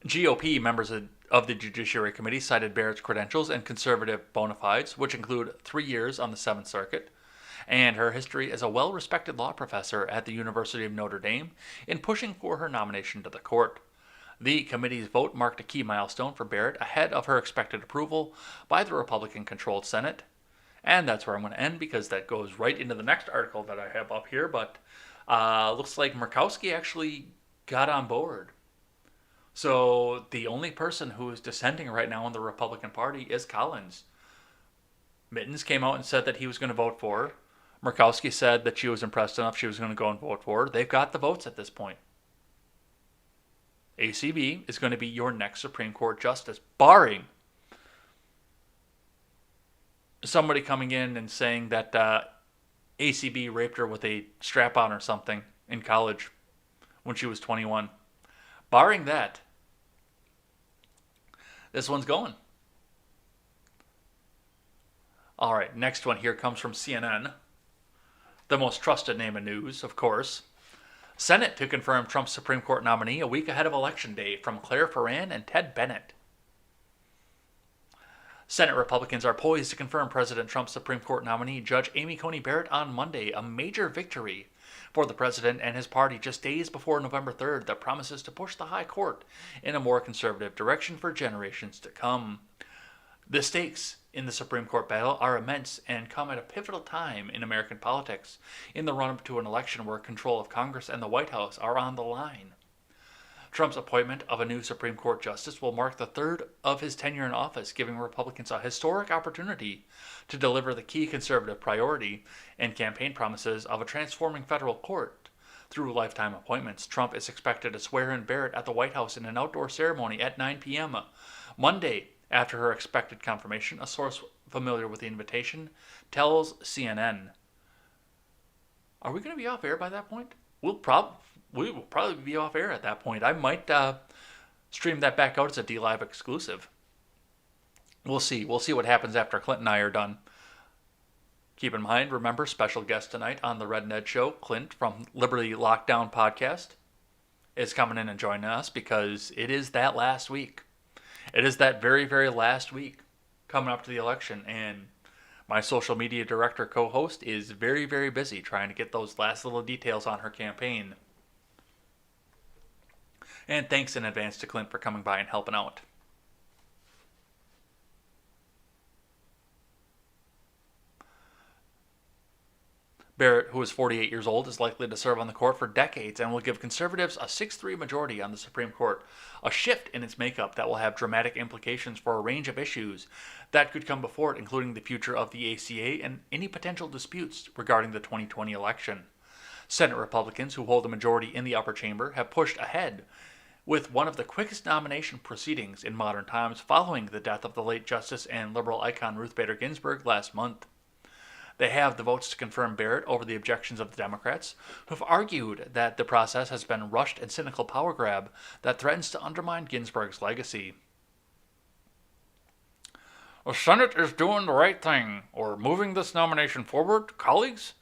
GOP members of the Judiciary Committee cited Barrett's credentials and conservative bona fides, which include 3 years on the Seventh Circuit, and her history as a well-respected law professor at the University of Notre Dame in pushing for her nomination to the court. The committee's vote marked a key milestone for Barrett ahead of her expected approval by the Republican-controlled Senate. And that's where I'm going to end because that goes right into the next article that I have up here. But looks like Murkowski actually got on board. So the only person who is dissenting right now in the Republican Party is Collins. Mittens came out and said that he was going to vote for her. Murkowski said that she was impressed enough she was going to go and vote for her. They've got the votes at this point. ACB is going to be your next Supreme Court justice, barring somebody coming in and saying that ACB raped her with a strap-on or something in college when she was 21. Barring that, this one's going. All right, next one here comes from CNN. The most trusted name in news, of course. Senate to confirm Trump's Supreme Court nominee a week ahead of Election Day from Claire Ferran and Ted Bennett. Senate Republicans are poised to confirm President Trump's Supreme Court nominee, Judge Amy Coney Barrett, on Monday, a major victory for the president and his party just days before November 3rd that promises to push the high court in a more conservative direction for generations to come. The stakes in the Supreme Court battle are immense and come at a pivotal time in American politics, in the run-up to an election where control of Congress and the White House are on the line. Trump's appointment of a new Supreme Court justice will mark the third of his tenure in office, giving Republicans a historic opportunity to deliver the key conservative priority and campaign promises of a transforming federal court. Through lifetime appointments, Trump is expected to swear in Barrett at the White House in an outdoor ceremony at 9 p.m. Monday. After her expected confirmation, a source familiar with the invitation tells CNN. Are we going to be off air by that point? We will probably be off air at that point. I might stream that back out as a DLive exclusive. We'll see. We'll see what happens after Clint and I are done. Keep in mind, remember, special guest tonight on the Red Ned Show, Clint from Liberty Lockdown Podcast, is coming in and joining us because it is that last week. It is that very, very last week coming up to the election, and my social media director co-host is very, very busy trying to get those last little details on her campaign. And thanks in advance to Clint for coming by and helping out. Barrett, who is 48 years old, is likely to serve on the court for decades and will give conservatives a 6-3 majority on the Supreme Court, a shift in its makeup that will have dramatic implications for a range of issues that could come before it, including the future of the ACA and any potential disputes regarding the 2020 election. Senate Republicans, who hold a majority in the upper chamber, have pushed ahead with one of the quickest nomination proceedings in modern times following the death of the late Justice and liberal icon Ruth Bader Ginsburg last month. They have the votes to confirm Barrett over the objections of the Democrats, who have argued that the process has been a rushed and cynical power grab that threatens to undermine Ginsburg's legacy. The Senate is doing the right thing, or moving this nomination forward, colleagues.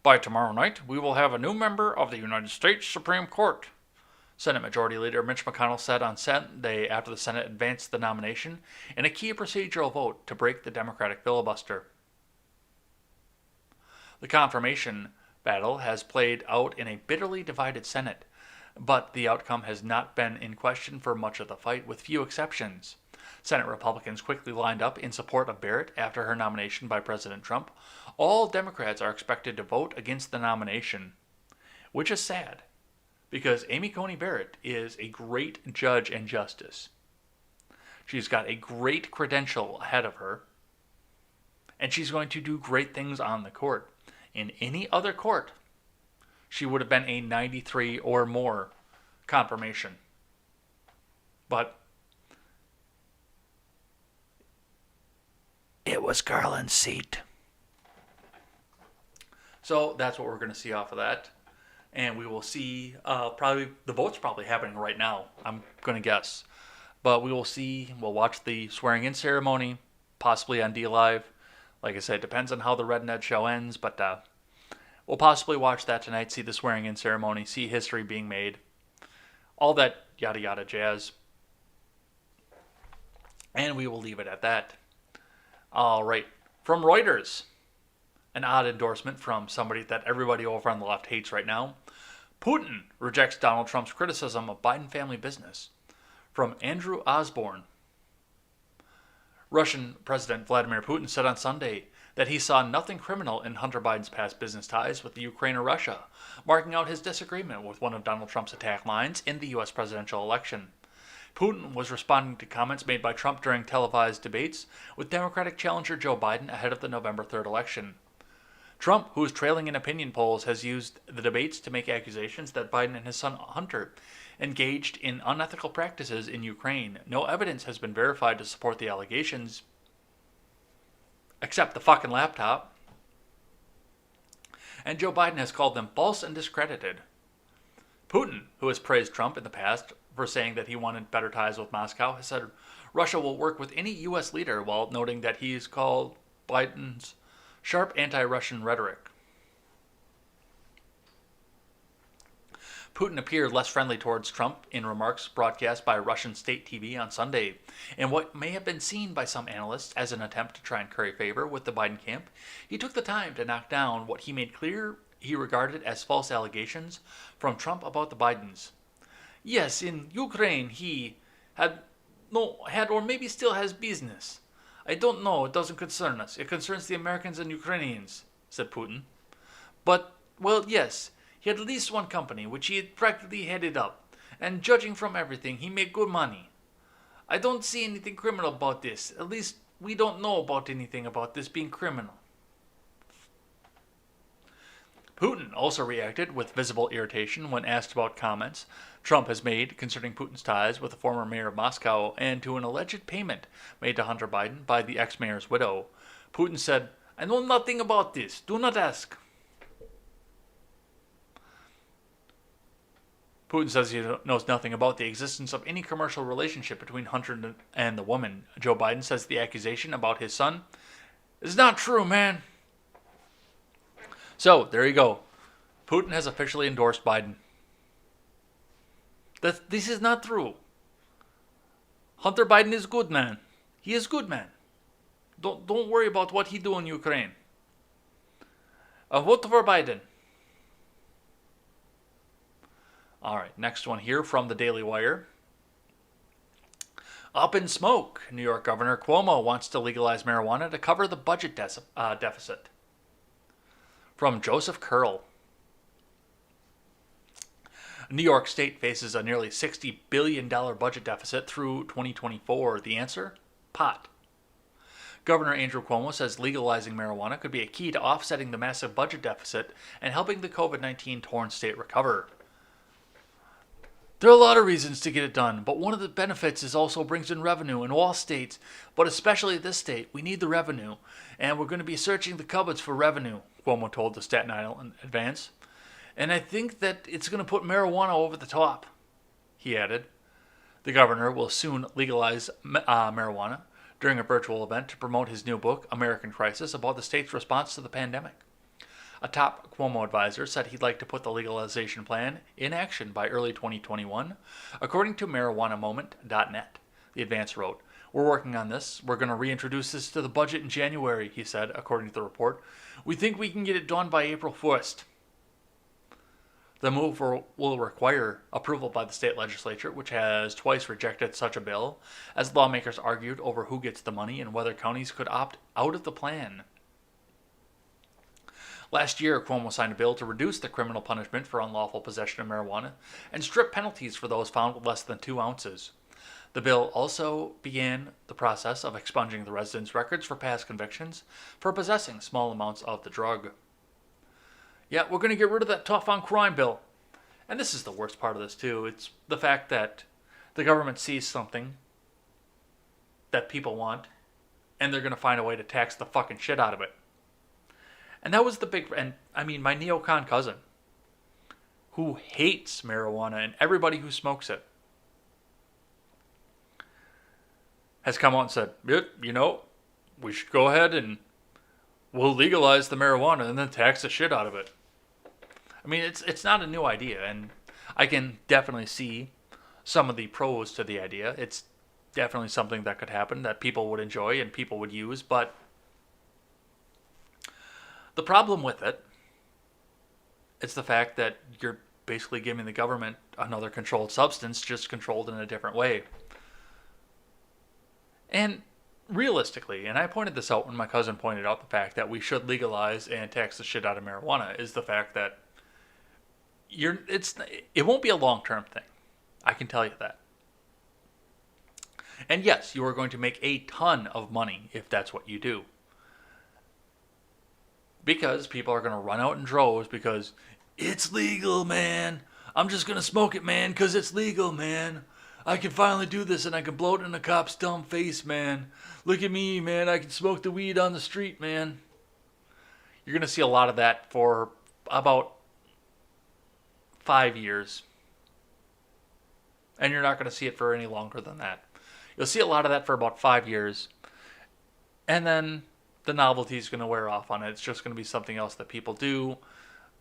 By tomorrow night, we will have a new member of the United States Supreme Court, Senate Majority Leader Mitch McConnell said on Sunday after the Senate advanced the nomination in a key procedural vote to break the Democratic filibuster. The confirmation battle has played out in a bitterly divided Senate, but the outcome has not been in question for much of the fight, with few exceptions. Senate Republicans quickly lined up in support of Barrett after her nomination by President Trump. All Democrats are expected to vote against the nomination, which is sad, because Amy Coney Barrett is a great judge and justice. She's got a great credential ahead of her, and she's going to do great things on the court. In any other court, she would have been a 93 or more confirmation. But it was Garland's seat. So that's what we're going to see off of that. And we will see, probably, the vote's probably happening right now, I'm going to guess. But we will see, we'll watch the swearing-in ceremony, possibly on DLive. Like I said, it depends on how the Red Ned Show ends, but we'll possibly watch that tonight, see the swearing-in ceremony, see history being made, all that yada yada jazz. And we will leave it at that. All right, from Reuters, an odd endorsement from somebody that everybody over on the left hates right now. Putin rejects Donald Trump's criticism of Biden family business. From Andrew Osborne. Russian President Vladimir Putin said on Sunday that he saw nothing criminal in Hunter Biden's past business ties with the Ukraine or Russia, marking out his disagreement with one of Donald Trump's attack lines in the U.S. presidential election. Putin was responding to comments made by Trump during televised debates with Democratic challenger Joe Biden ahead of the November 3rd election. Trump, who is trailing in opinion polls, has used the debates to make accusations that Biden and his son Hunter engaged in unethical practices in Ukraine. No evidence has been verified to support the allegations, except the fucking laptop. And Joe Biden has called them false and discredited. Putin, who has praised Trump in the past, for saying that he wanted better ties with Moscow, has said Russia will work with any U.S. leader, while noting that he's called Biden's sharp anti-Russian rhetoric. Putin appeared less friendly towards Trump in remarks broadcast by Russian state TV on Sunday, in what may have been seen by some analysts as an attempt to try and curry favor with the Biden camp. He took the time to knock down what he made clear he regarded as false allegations from Trump about the Bidens. Yes, in Ukraine he had or maybe still has business. I don't know, it doesn't concern us. It concerns the Americans and Ukrainians, said Putin. But, well, yes, he had at least one company, which he had practically headed up, and judging from everything, he made good money. I don't see anything criminal about this. At least, we don't know about anything about this being criminal. Putin also reacted with visible irritation when asked about comments Trump has made concerning Putin's ties with the former mayor of Moscow and to an alleged payment made to Hunter Biden by the ex-mayor's widow. Putin said, "I know nothing about this. Do not ask." Putin says he knows nothing about the existence of any commercial relationship between Hunter and the woman. Joe Biden says the accusation about his son is not true, man. So, there you go. Putin has officially endorsed Biden. This is not true. Hunter Biden is good, man. He is good, man. Don't worry about what he do in Ukraine. Vote for Biden. All right, next one here from the Daily Wire. Up in smoke. New York Governor Cuomo wants to legalize marijuana to cover the budget deficit. From Joseph Curl. New York State faces a nearly $60 billion budget deficit through 2024. The answer? Pot. Governor Andrew Cuomo says legalizing marijuana could be a key to offsetting the massive budget deficit and helping the COVID-19 torn state recover. There are a lot of reasons to get it done, but one of the benefits is also brings in revenue in all states, but especially this state. We need the revenue, and we're going to be searching the cupboards for revenue, Cuomo told the Staten Island Advance. And I think that it's going to put marijuana over the top, he added. The governor will soon legalize marijuana during a virtual event to promote his new book, American Crisis, about the state's response to the pandemic. A top Cuomo advisor said he'd like to put the legalization plan in action by early 2021, according to marijuanamoment.net. The Advance wrote, "We're working on this. We're going to reintroduce this to the budget in January," he said, according to the report. "We think we can get it done by April 1st. The move will require approval by the state legislature, which has twice rejected such a bill, as lawmakers argued over who gets the money and whether counties could opt out of the plan. Last year, Cuomo signed a bill to reduce the criminal punishment for unlawful possession of marijuana and strip penalties for those found with less than 2 ounces. The bill also began the process of expunging the residents' records for past convictions for possessing small amounts of the drug. Yeah, we're going to get rid of that tough on crime bill. And this is the worst part of this, too. It's the fact that the government sees something that people want, and they're going to find a way to tax the fucking shit out of it. And that was the big... And, I mean, my neocon cousin, who hates marijuana and everybody who smokes it, has come out and said, you know, we should go ahead and we'll legalize the marijuana and then tax the shit out of it. I mean, it's not a new idea, and I can definitely see some of the pros to the idea. It's definitely something that could happen that people would enjoy and people would use, but the problem with it is the fact that you're basically giving the government another controlled substance, just controlled in a different way. And realistically, and I pointed this out when my cousin pointed out the fact that we should legalize and tax the shit out of marijuana, is the fact that it won't be a long-term thing. I can tell you that. And yes, you are going to make a ton of money if that's what you do. Because people are going to run out in droves because it's legal, man. I'm just going to smoke it, man, because it's legal, man. I can finally do this and I can blow it in a cop's dumb face, man. Look at me, man. I can smoke the weed on the street, man. You're going to see a lot of that for about 5 years. And you're not going to see it for any longer than that. You'll see a lot of that for about 5 years. And then the novelty is going to wear off on it. It's just going to be something else that people do.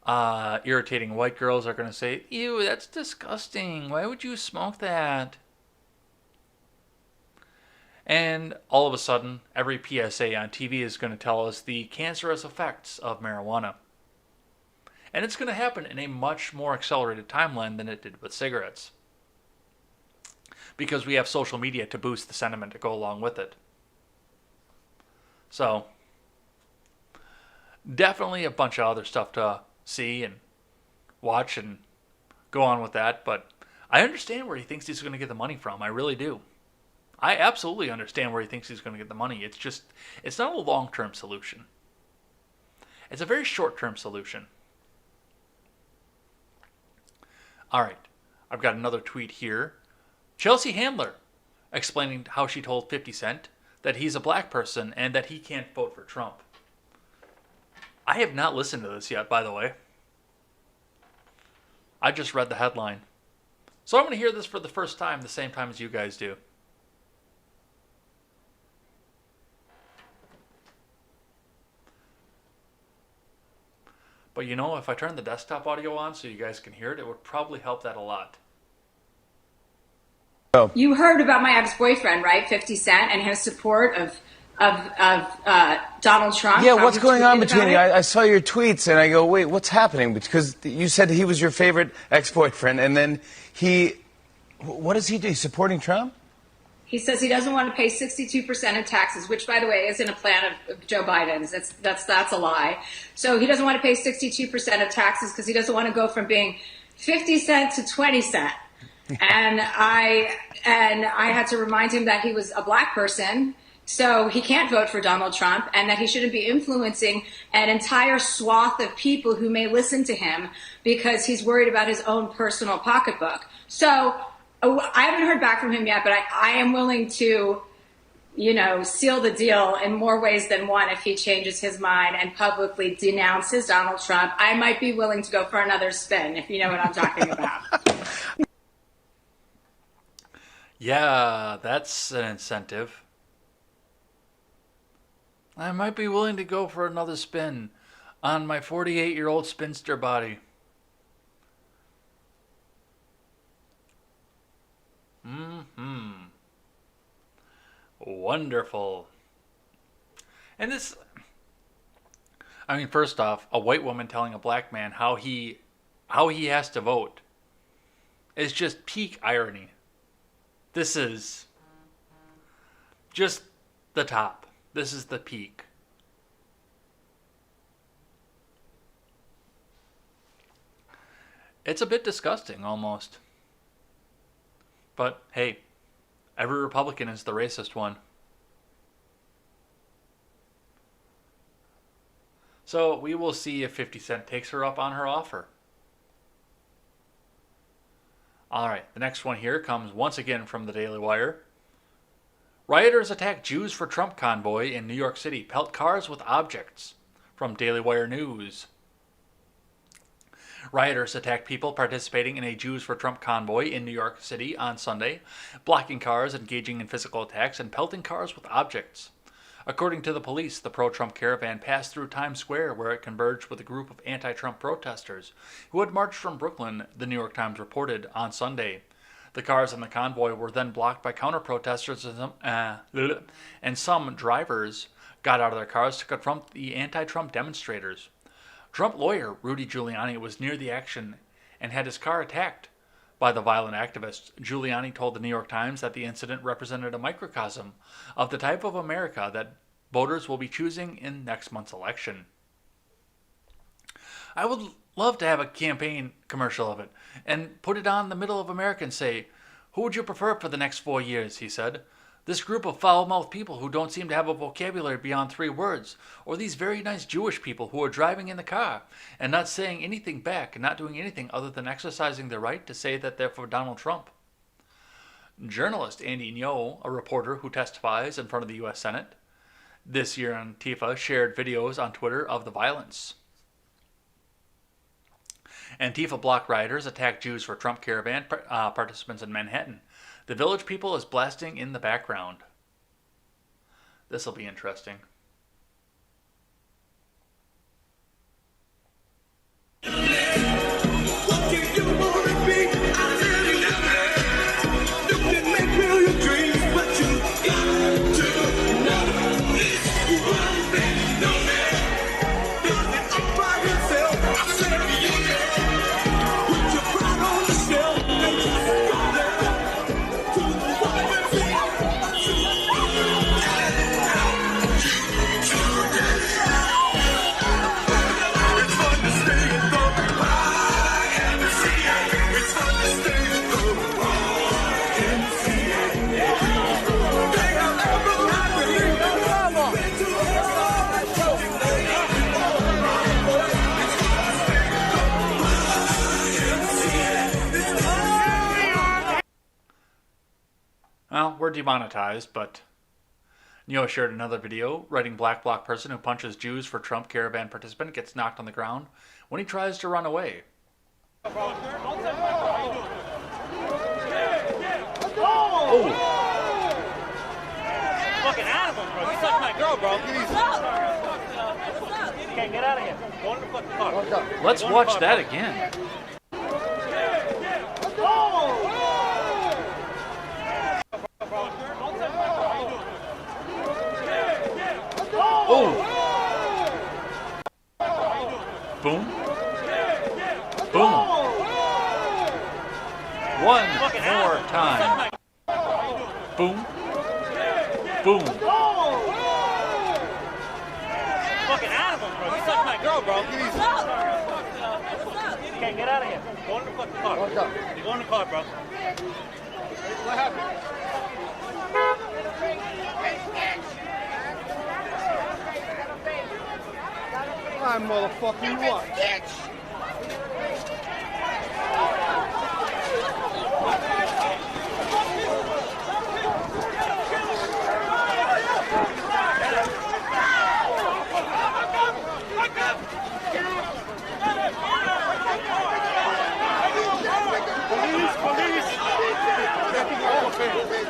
Irritating white girls are going to say, ew, that's disgusting. Why would you smoke that? And all of a sudden, every PSA on TV is going to tell us the cancerous effects of marijuana. And it's going to happen in a much more accelerated timeline than it did with cigarettes. Because we have social media to boost the sentiment to go along with it. So, definitely a bunch of other stuff to see and watch and go on with that. But I understand where he thinks he's going to get the money from. I really do. I absolutely understand where he thinks he's going to get the money. It's just, it's not a long-term solution. It's a very short-term solution. All right, I've got another tweet here. Chelsea Handler explaining how she told 50 Cent that he's a black person and that he can't vote for Trump. I have not listened to this yet, by the way. I just read the headline. So I'm going to hear this for the first time, the same time as you guys do. But you know, if I turn the desktop audio on so you guys can hear it, it would probably help that a lot. You heard about my ex-boyfriend, right? 50 Cent and his support of Donald Trump. Yeah, what's going on between you? I saw your tweets and I go, wait, what's happening? Because you said he was your favorite ex-boyfriend and then what does he do? He's supporting Trump? He says he doesn't want to pay 62% of taxes, which, by the way, isn't a plan of Joe Biden's. That's a lie. So he doesn't want to pay 62% of taxes because he doesn't want to go from being 50 cent to 20 cent. And I had to remind him that he was a black person, so he can't vote for Donald Trump, and that he shouldn't be influencing an entire swath of people who may listen to him because he's worried about his own personal pocketbook. So I haven't heard back from him yet, but I am willing to, seal the deal in more ways than one if he changes his mind and publicly denounces Donald Trump. I might be willing to go for another spin, if you know what I'm talking about. Yeah, that's an incentive. I might be willing to go for another spin on my 48-year-old spinster body. Wonderful. And this, first off, a white woman telling a black man how he has to vote is just peak irony. This is just the top. This is the peak. It's a bit disgusting, almost. But, hey, every Republican is the racist one. So, we will see if 50 Cent takes her up on her offer. Alright, the next one here comes once again from the Daily Wire. Rioters attack Jews for Trump convoy in New York City, pelt cars with objects. From Daily Wire News. Rioters attacked people participating in a Jews for Trump convoy in New York City on Sunday, blocking cars, engaging in physical attacks, and pelting cars with objects. According to the police, the pro-Trump caravan passed through Times Square, where it converged with a group of anti-Trump protesters who had marched from Brooklyn, the New York Times reported on Sunday. The cars in the convoy were then blocked by counter-protesters and some drivers got out of their cars to confront the anti-Trump demonstrators. Trump lawyer Rudy Giuliani was near the action and had his car attacked by the violent activists. Giuliani told the New York Times that the incident represented a microcosm of the type of America that voters will be choosing in next month's election. I would love to have a campaign commercial of it and put it on the middle of America and say, "Who would you prefer for the next 4 years?" he said. "This group of foul-mouthed people who don't seem to have a vocabulary beyond 3 words, or these very nice Jewish people who are driving in the car and not saying anything back and not doing anything other than exercising their right to say that they're for Donald Trump." Journalist Andy Ngo, a reporter who testifies in front of the U.S. Senate this year on Antifa, shared videos on Twitter of the violence. Antifa block rioters attack Jews for Trump caravan participants in Manhattan. The Village People is blasting in the background. This will be interesting. Well, we're demonetized, but Neo shared another video. Writing black bloc person who punches Jews for Trump caravan participant gets knocked on the ground when he tries to run away. Oh! Fucking animal, bro. You touched my girl, bro. Okay, get out of here. Go in the fucking car. Let's watch that again. Oh! Boom. Boom. One more time. Boom. Boom. Fucking animal, bro. You touched my girl, bro. Okay, get out of here. Go in the fucking car. You go in the car, bro. What happened? I'm motherfucking what?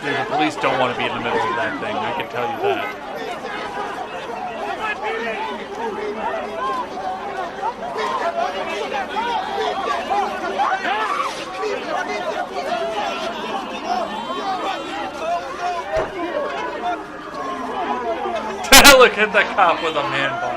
Dude, the police don't want to be in the middle of that thing, I can tell you that. Look at the cop with a man bun.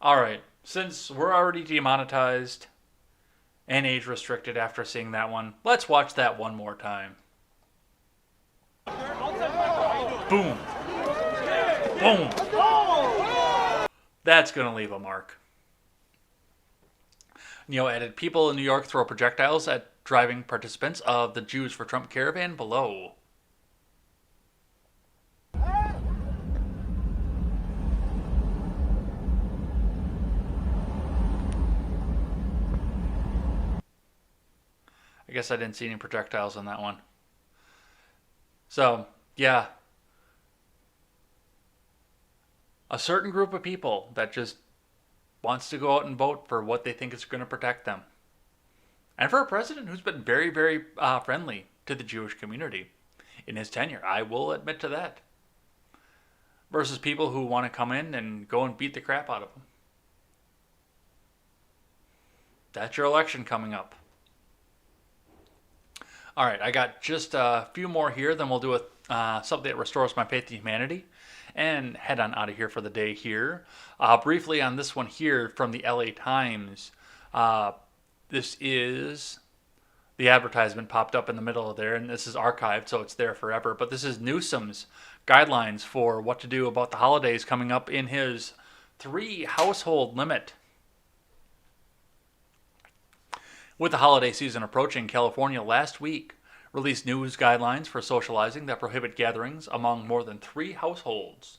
Alright, since we're already demonetized and age restricted after seeing that one, let's watch that one more time. Boom. Boom. That's gonna leave a mark. Neo added, people in New York throw projectiles at driving participants of the Jews for Trump caravan below. I guess I didn't see any projectiles on that one. So, yeah. A certain group of people that just wants to go out and vote for what they think is going to protect them. And for a president who's been very, very friendly to the Jewish community in his tenure. I will admit to that. Versus people who want to come in and go and beat the crap out of them. That's your election coming up. All right, I got just a few more here. Then we'll do something that restores my faith in humanity and head on out of here for the day here. Briefly on this one here from the LA Times. This is the advertisement popped up in the middle of there, and this is archived, so it's there forever. But this is Newsom's guidelines for what to do about the holidays coming up in his 3-household limit. With the holiday season approaching, California last week released news guidelines for socializing that prohibit gatherings among more than 3 households.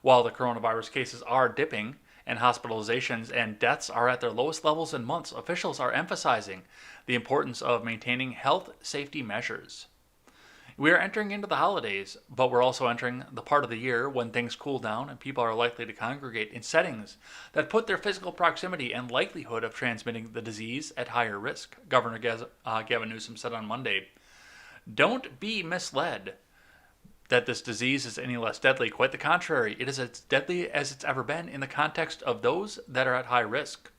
While the coronavirus cases are dipping and hospitalizations and deaths are at their lowest levels in months, officials are emphasizing the importance of maintaining health safety measures. We are entering into the holidays, but we're also entering the part of the year when things cool down and people are likely to congregate in settings that put their physical proximity and likelihood of transmitting the disease at higher risk, Governor Gavin Newsom said on Monday. Don't be misled that this disease is any less deadly. Quite the contrary, it is as deadly as it's ever been in the context of those that are at high risk.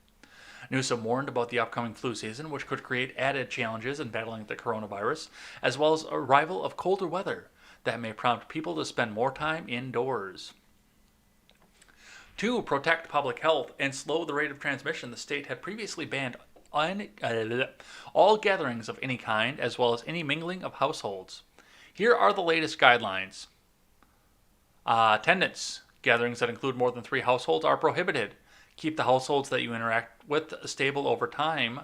Newsom warned about the upcoming flu season, which could create added challenges in battling the coronavirus, as well as arrival of colder weather that may prompt people to spend more time indoors. To protect public health and slow the rate of transmission, the state had previously banned all gatherings of any kind, as well as any mingling of households. Here are the latest guidelines. Attendance. Gatherings that include more than 3 households are prohibited. Keep the households that you interact with stable over time.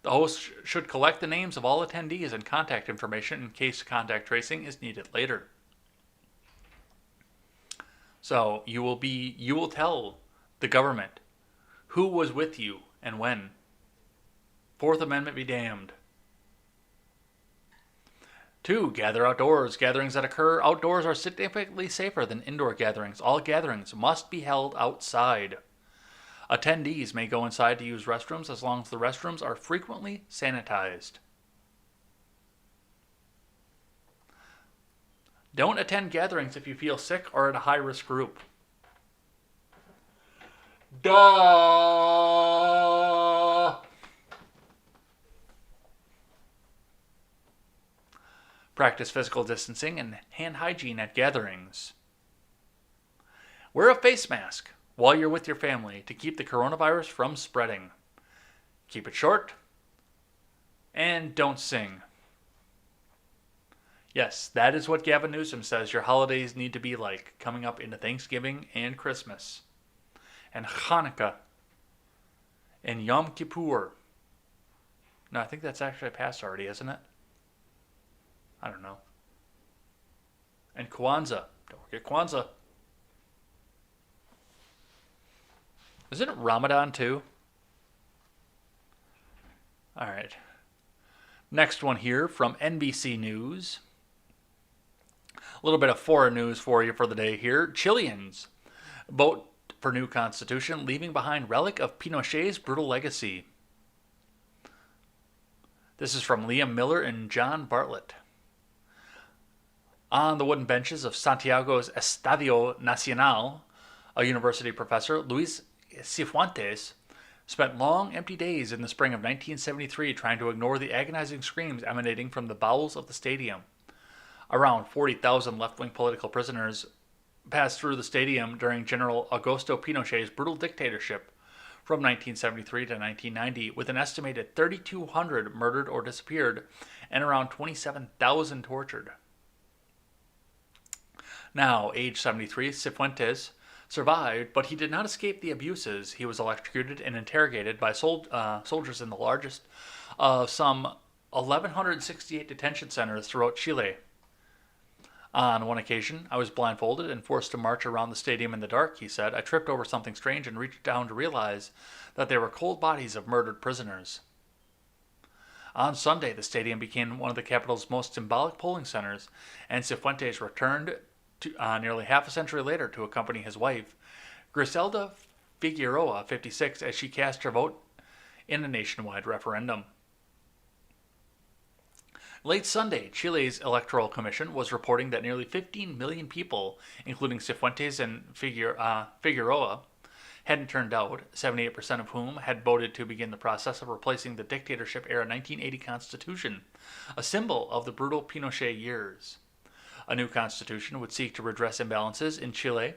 The host should collect the names of all attendees and contact information in case contact tracing is needed later. So you will tell the government who was with you and when. Fourth Amendment be damned. 2. Gather outdoors. Gatherings that occur outdoors are significantly safer than indoor gatherings. All gatherings must be held outside. Attendees may go inside to use restrooms as long as the restrooms are frequently sanitized. Don't attend gatherings if you feel sick or at a high-risk group. Duh! Practice physical distancing and hand hygiene at gatherings. Wear a face mask while you're with your family to keep the coronavirus from spreading. Keep it short and don't sing. Yes, that is what Gavin Newsom says your holidays need to be like, coming up into Thanksgiving and Christmas and Hanukkah and Yom Kippur. No, I think that's actually passed already, isn't it? I don't know. And Kwanzaa. Don't forget Kwanzaa. Isn't it Ramadan too? All right. Next one here from NBC News. A little bit of foreign news for you for the day here. Chileans vote for new constitution, leaving behind relic of Pinochet's brutal legacy. This is from Liam Miller and John Bartlett. On the wooden benches of Santiago's Estadio Nacional, a university professor, Luis Cifuentes, spent long, empty days in the spring of 1973 trying to ignore the agonizing screams emanating from the bowels of the stadium. Around 40,000 left-wing political prisoners passed through the stadium during General Augusto Pinochet's brutal dictatorship from 1973 to 1990, with an estimated 3,200 murdered or disappeared and around 27,000 tortured. Now, age 73, Cifuentes survived, but he did not escape the abuses. He was electrocuted and interrogated by soldiers in the largest of some 1,168 detention centers throughout Chile. On one occasion, I was blindfolded and forced to march around the stadium in the dark, he said. I tripped over something strange and reached down to realize that they were cold bodies of murdered prisoners. On Sunday, the stadium became one of the capital's most symbolic polling centers, and Cifuentes returned nearly half a century later to accompany his wife, Griselda Figueroa, 56, as she cast her vote in a nationwide referendum. Late Sunday, Chile's Electoral Commission was reporting that nearly 15 million people, including Cifuentes and Figueroa, hadn't turned out, 78% of whom had voted to begin the process of replacing the dictatorship-era 1980 Constitution, a symbol of the brutal Pinochet years. A new constitution would seek to redress imbalances in Chile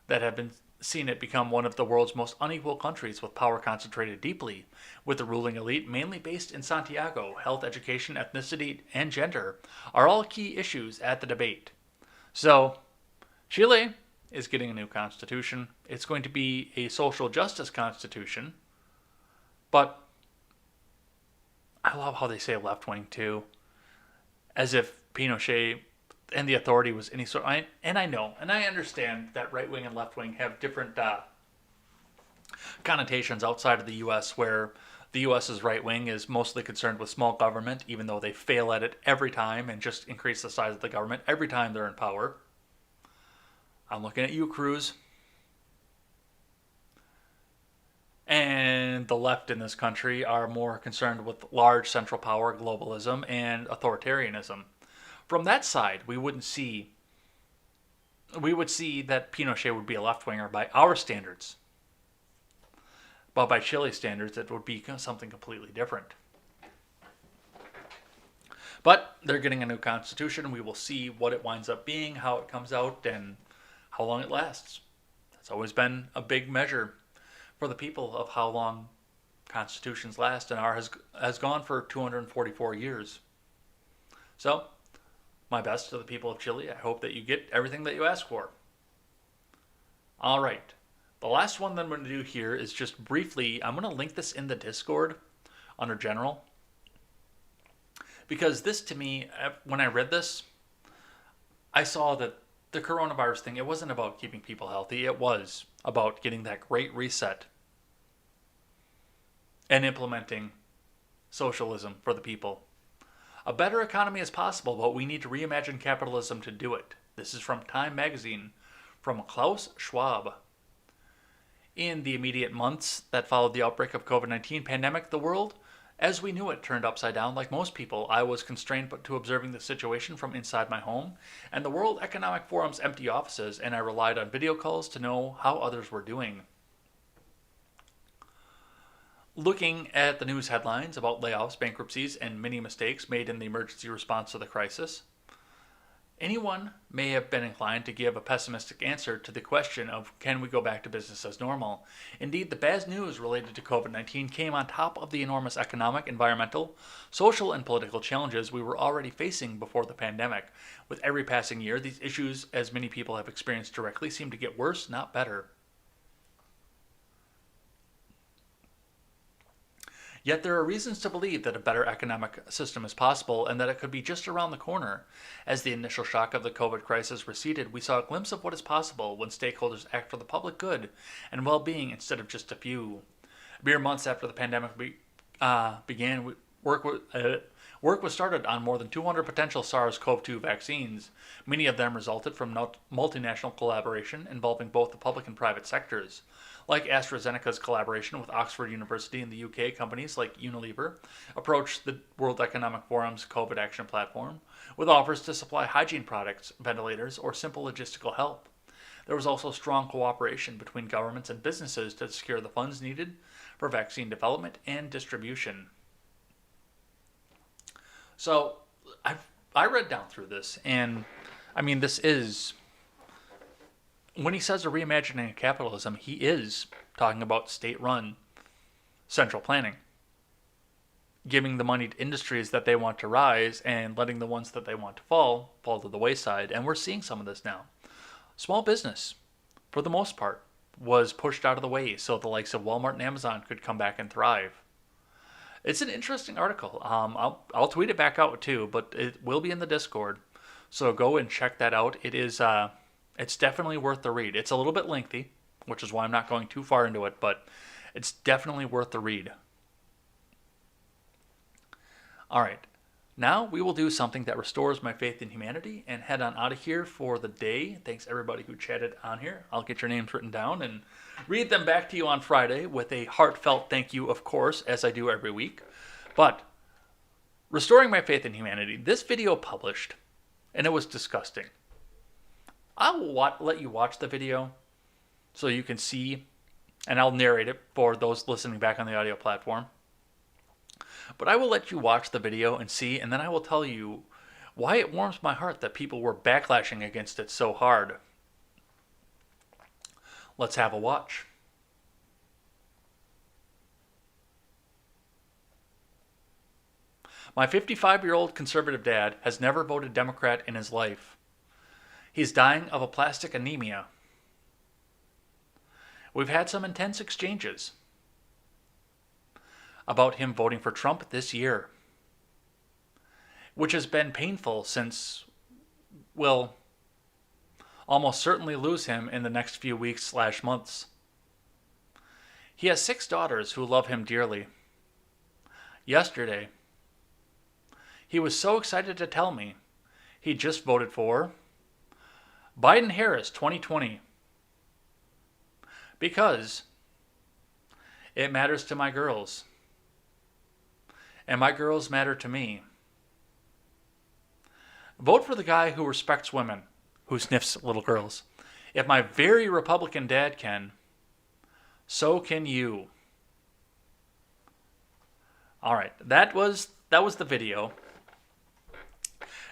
that have seen it become one of the world's most unequal countries, with power concentrated deeply, with the ruling elite mainly based in Santiago. Health, education, ethnicity, and gender are all key issues at the debate. So, Chile is getting a new constitution. It's going to be a social justice constitution, but I love how they say left wing too, as if Pinochet and the authority was any sort. And I know, and I understand that right wing and left wing have different connotations outside of the U.S., where the U.S.'s right wing is mostly concerned with small government, even though they fail at it every time and just increase the size of the government every time they're in power. I'm looking at you, Cruz. And the left in this country are more concerned with large central power, globalism, and authoritarianism. From that side, we would see that Pinochet would be a left-winger by our standards. But by Chile's standards, it would be something completely different. But they're getting a new constitution. We will see what it winds up being, how it comes out, and how long it lasts. That's always been a big measure for the people of how long constitutions last, and ours has gone for 244 years. So, my best to the people of Chile. I hope that you get everything that you ask for. All right. The last one that I'm going to do here is just briefly, I'm going to link this in the Discord under General. Because this, to me, when I read this, I saw that the coronavirus thing, it wasn't about keeping people healthy. It was about getting that great reset and implementing socialism for the people. A better economy is possible, but we need to reimagine capitalism to do it. This is from Time Magazine, from Klaus Schwab. In the immediate months that followed the outbreak of COVID-19 pandemic, the world, as we knew it, turned upside down. Like most people, I was constrained to observing the situation from inside my home and the World Economic Forum's empty offices, and I relied on video calls to know how others were doing. Looking at the news headlines about layoffs, bankruptcies, and many mistakes made in the emergency response to the crisis, anyone may have been inclined to give a pessimistic answer to the question of, can we go back to business as normal? Indeed, the bad news related to COVID-19 came on top of the enormous economic, environmental, social, and political challenges we were already facing before the pandemic. With every passing year, these issues, as many people have experienced directly, seem to get worse, not better. Yet there are reasons to believe that a better economic system is possible and that it could be just around the corner. As the initial shock of the COVID crisis receded, we saw a glimpse of what is possible when stakeholders act for the public good and well-being instead of just a few. Mere months after the pandemic began, work was started on more than 200 potential SARS-CoV-2 vaccines. Many of them resulted from multinational collaboration involving both the public and private sectors. Like AstraZeneca's collaboration with Oxford University in the UK, companies like Unilever approached the World Economic Forum's COVID Action Platform with offers to supply hygiene products, ventilators, or simple logistical help. There was also strong cooperation between governments and businesses to secure the funds needed for vaccine development and distribution. So, I read down through this, and I mean, this is... When he says a reimagining of capitalism, he is talking about state-run central planning. Giving the money to industries that they want to rise and letting the ones that they want to fall to the wayside. And we're seeing some of this now. Small business, for the most part, was pushed out of the way so the likes of Walmart and Amazon could come back and thrive. It's an interesting article. I'll tweet it back out too, but it will be in the Discord. So go and check that out. It is... It's definitely worth the read. It's a little bit lengthy, which is why I'm not going too far into it, but it's definitely worth the read. All right. Now we will do something that restores my faith in humanity and head on out of here for the day. Thanks everybody who chatted on here. I'll get your names written down and read them back to you on Friday with a heartfelt thank you, of course, as I do every week. But restoring my faith in humanity, this video published, and it was disgusting. I'll let you watch the video so you can see, and I'll narrate it for those listening back on the audio platform. But I will let you watch the video and see, and then I will tell you why it warms my heart that people were backlashing against it so hard. Let's have a watch. My 55-year-old conservative dad has never voted Democrat in his life. He's dying of aplastic anemia. We've had some intense exchanges about him voting for Trump this year. which has been painful since we'll almost certainly lose him in the next few weeks/months. He has 6 daughters who love him dearly. Yesterday, he was so excited to tell me he just voted for Biden-Harris 2020 because it matters to my girls, and my girls matter to me. Vote for the guy who respects women, who sniffs little girls. If my very Republican dad can, so can you. All right, that was the video.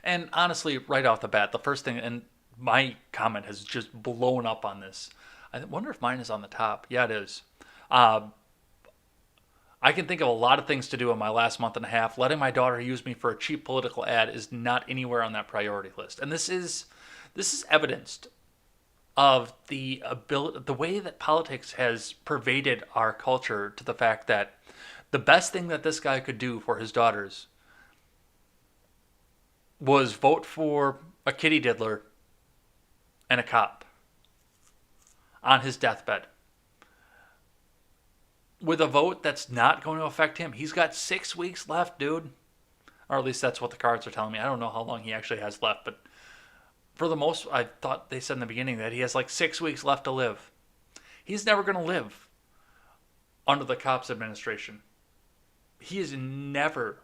And honestly, right off the bat, the first thing, and my comment has just blown up on this. I wonder if mine is on the top. Yeah, it is. I can think of a lot of things to do in my last month and a half. Letting my daughter use me for a cheap political ad is not anywhere on that priority list. And this is evidenced of the way that politics has pervaded our culture, to the fact that the best thing that this guy could do for his daughters was vote for a kitty diddler and a cop on his deathbed. With a vote that's not going to affect him. He's got 6 weeks left, dude. Or at least that's what the cards are telling me. I don't know how long he actually has left, but for the most, I thought they said in the beginning that he has like 6 weeks left to live. He's never going to live under the cops' administration. He is never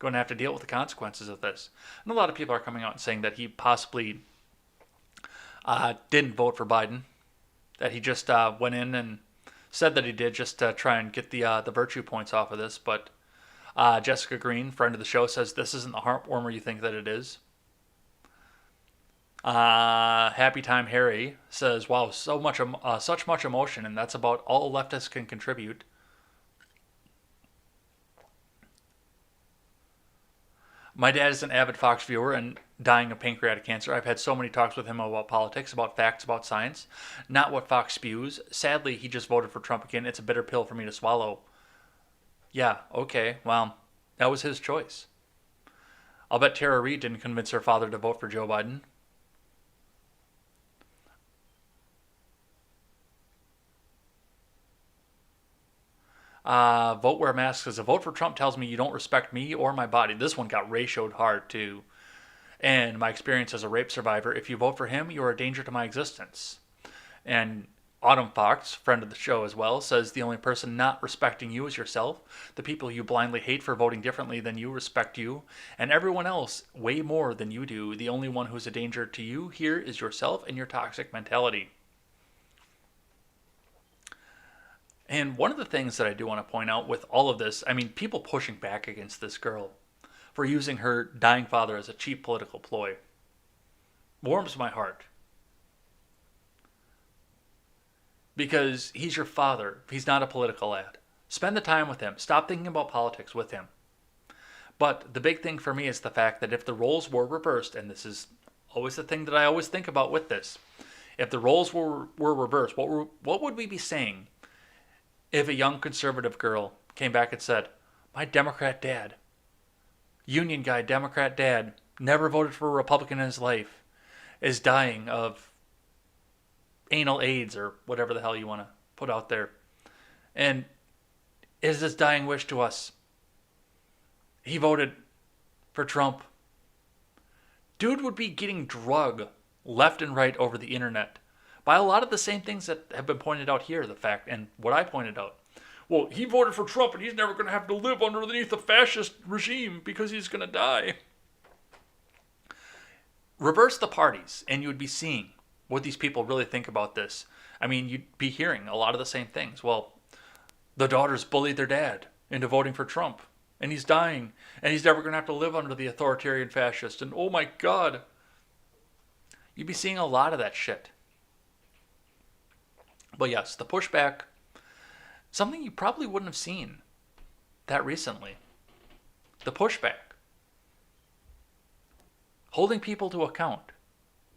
going to have to deal with the consequences of this. And a lot of people are coming out and saying that he possibly didn't vote for Biden, that he just went in and said that he did just to try and get the virtue points off of this. But Jessica Green, friend of the show, says this isn't the heartwarmer you think that it is. Happy Time Harry says, wow, such much emotion, and that's about all leftists can contribute. My dad is an avid Fox viewer and dying of pancreatic cancer. I've had so many talks with him about politics, about facts, about science, not what Fox spews. Sadly, he just voted for Trump again. It's a bitter pill for me to swallow. Yeah, okay, well, that was his choice. I'll bet Tara Reid didn't convince her father to vote for Joe Biden. Vote wear masks. As a vote for Trump tells me you don't respect me or my body. This one got ratioed hard too. And my experience as a rape survivor, if you vote for him, you are a danger to my existence. And Autumn Fox, friend of the show as well, says the only person not respecting you is yourself. The people you blindly hate for voting differently than you respect you. And everyone else way more than you do. The only one who's a danger to you here is yourself and your toxic mentality. And one of the things that I do want to point out with all of this, I mean, people pushing back against this girl for using her dying father as a cheap political ploy warms my heart. Because he's your father. He's not a political ad. Spend the time with him. Stop thinking about politics with him. But the big thing for me is the fact that if the roles were reversed, and this is always the thing that I always think about with this, if the roles were reversed, what would we be saying if a young conservative girl came back and said, my Democrat dad, union guy, Democrat dad, never voted for a Republican in his life, is dying of anal AIDS or whatever the hell you want to put out there, and is this dying wish to us? He voted for Trump. Dude would be getting drugged left and right over the internet by a lot of the same things that have been pointed out here, the fact, and what I pointed out. Well, he voted for Trump and he's never going to have to live underneath a fascist regime because he's going to die. Reverse the parties and you would be seeing what these people really think about this. I mean, you'd be hearing a lot of the same things. Well, the daughters bullied their dad into voting for Trump and he's dying and he's never going to have to live under the authoritarian fascist. And oh my God, you'd be seeing a lot of that shit. But yes, the pushback, something you probably wouldn't have seen that recently. The pushback. Holding people to account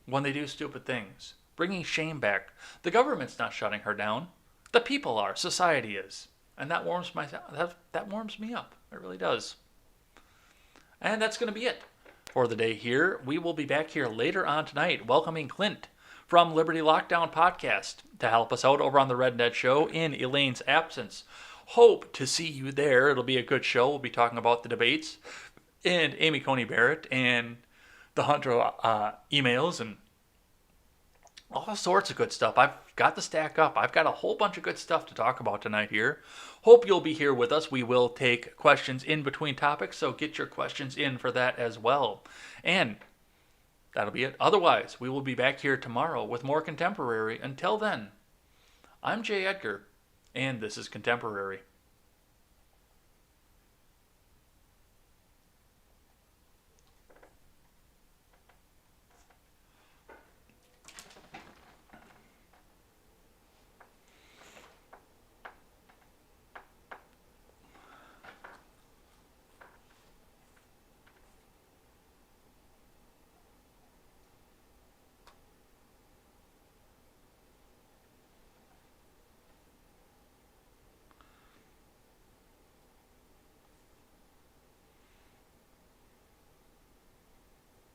when they do stupid things. Bringing shame back. The government's not shutting her down. The people are. Society is. And that warms me up. It really does. And that's going to be it for the day here. We will be back here later on tonight welcoming Clint from Liberty Lockdown Podcast to help us out over on the Red Net Show in Elaine's absence. Hope to see you there. It'll be a good show. We'll be talking about the debates and Amy Coney Barrett and the Hunter emails and all sorts of good stuff. I've got the stack up. I've got a whole bunch of good stuff to talk about tonight here. Hope you'll be here with us. We will take questions in between topics, so get your questions in for that as well. And that'll be it. Otherwise, we will be back here tomorrow with more Contemporary. Until then, I'm Jay Edgar, and this is Contemporary.